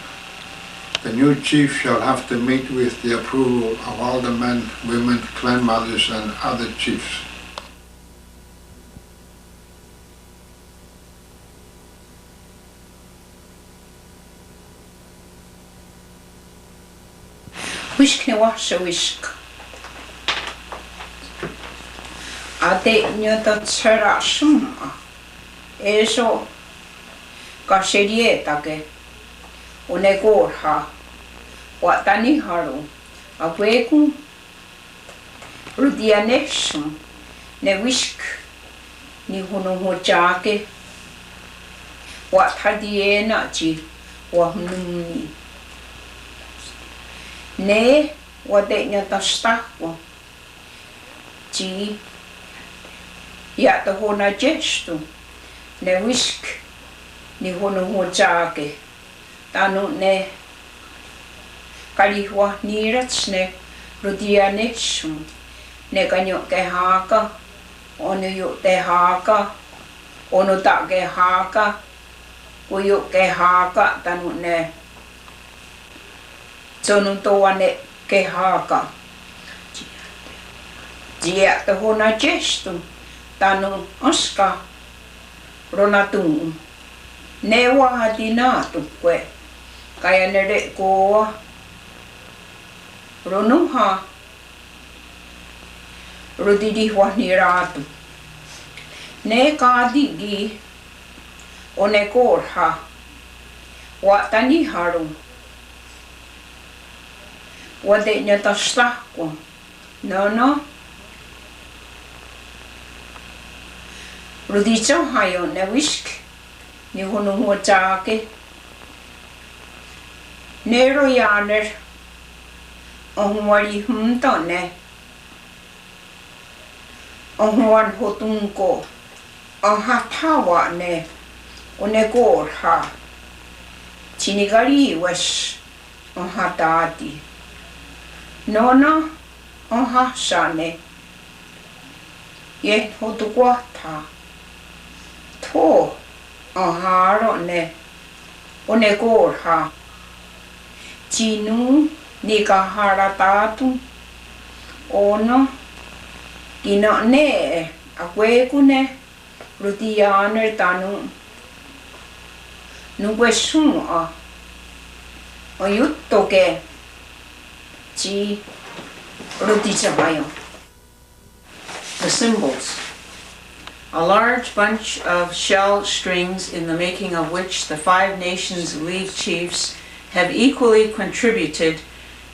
The new chief shall have to meet with the approval of all the men, women, clan mothers, and other chiefs. Wishkne washa wishk. Ade nyota tsara shuma. Eso kasherieta ke unegorha watani haru aweku rudianeshum ne wishk ni honohojake watadiena ji wahunumi ne wadenya tastakwa ji ya the hona gestu ne wishk ni honohojake tanu ne kalihwa nirats ne rudianeshum ne kanyo ke haka ono yo te haka ono ta ke haka kuyo ke haka tanu ne tonu toane ke haka jia te hona gestu tanu oska ronatu ne wahadina tukwe Gayanerekowa ronuha rodidi wahniratu ne kadigi onekorha watani haru wade nyatastako no rodicho hayo ne wishk ni honohojake Nero yaner ohwari humtone ohwan hotunko ohatawa ne onegorha chinigari wesh ohatati nona ohashane ye hotukwata to oharo ne onegorha Chinu ni kaharatatu ono kino ne akwekune rutianer tanu nukwesuma oyuttoke chi rutichabayo. The symbols. A large bunch of shell strings, in the making of which the 5 Nations League chiefs have equally contributed,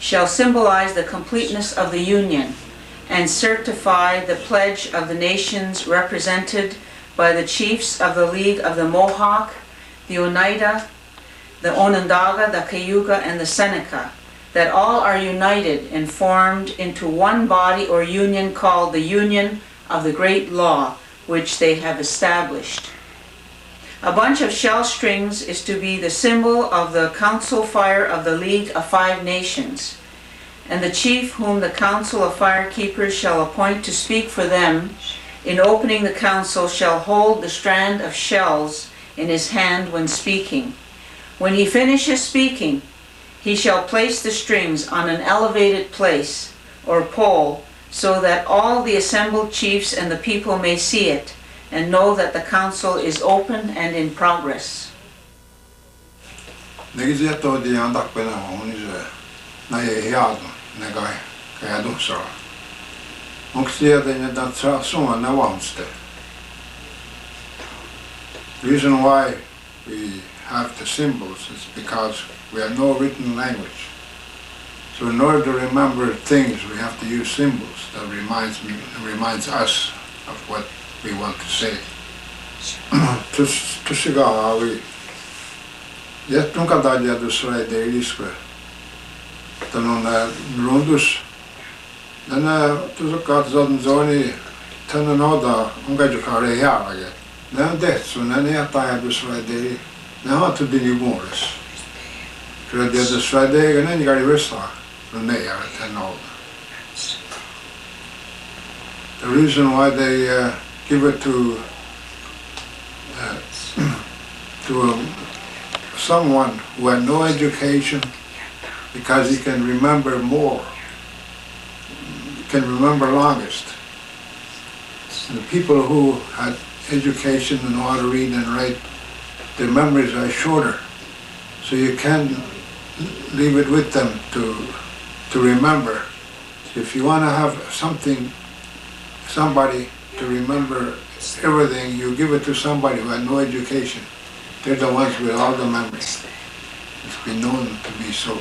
shall symbolize the completeness of the Union and certify the pledge of the nations represented by the chiefs of the League of the Mohawk, the Oneida, the Onondaga, the Cayuga, and the Seneca, that all are united and formed into one body or union called the Union of the Great Law, which they have established. A bunch of shell strings is to be the symbol of the council fire of the League of 5 Nations, and the chief whom the council of firekeepers shall appoint to speak for them in opening the council shall hold the strand of shells in his hand when speaking. When he finishes speaking, he shall place the strings on an elevated place or pole, so that all the assembled chiefs and the people may see it and know that the council is open and in progress. Reason why we have the symbols is because we have no written language. So in order to remember things, we have to use symbols that reminds us of what we want to say. Tusiga we yet nunca dalia do srai de risque. Tanona rundus. Dana tusiga zon zoni tananoda unga jukare yaraga. Then death so nani ataya do srai de now to be newborns. För det är så det är en grej vissa från det är the reason why they give it to someone who had no education, because he can remember more, can remember longest. And the people who had education and know how to read and write, their memories are shorter, so you can leave it with them to remember. If you want to have somebody to remember everything, you give it to somebody who had no education. They're the ones with all the memories. It's been known to be so.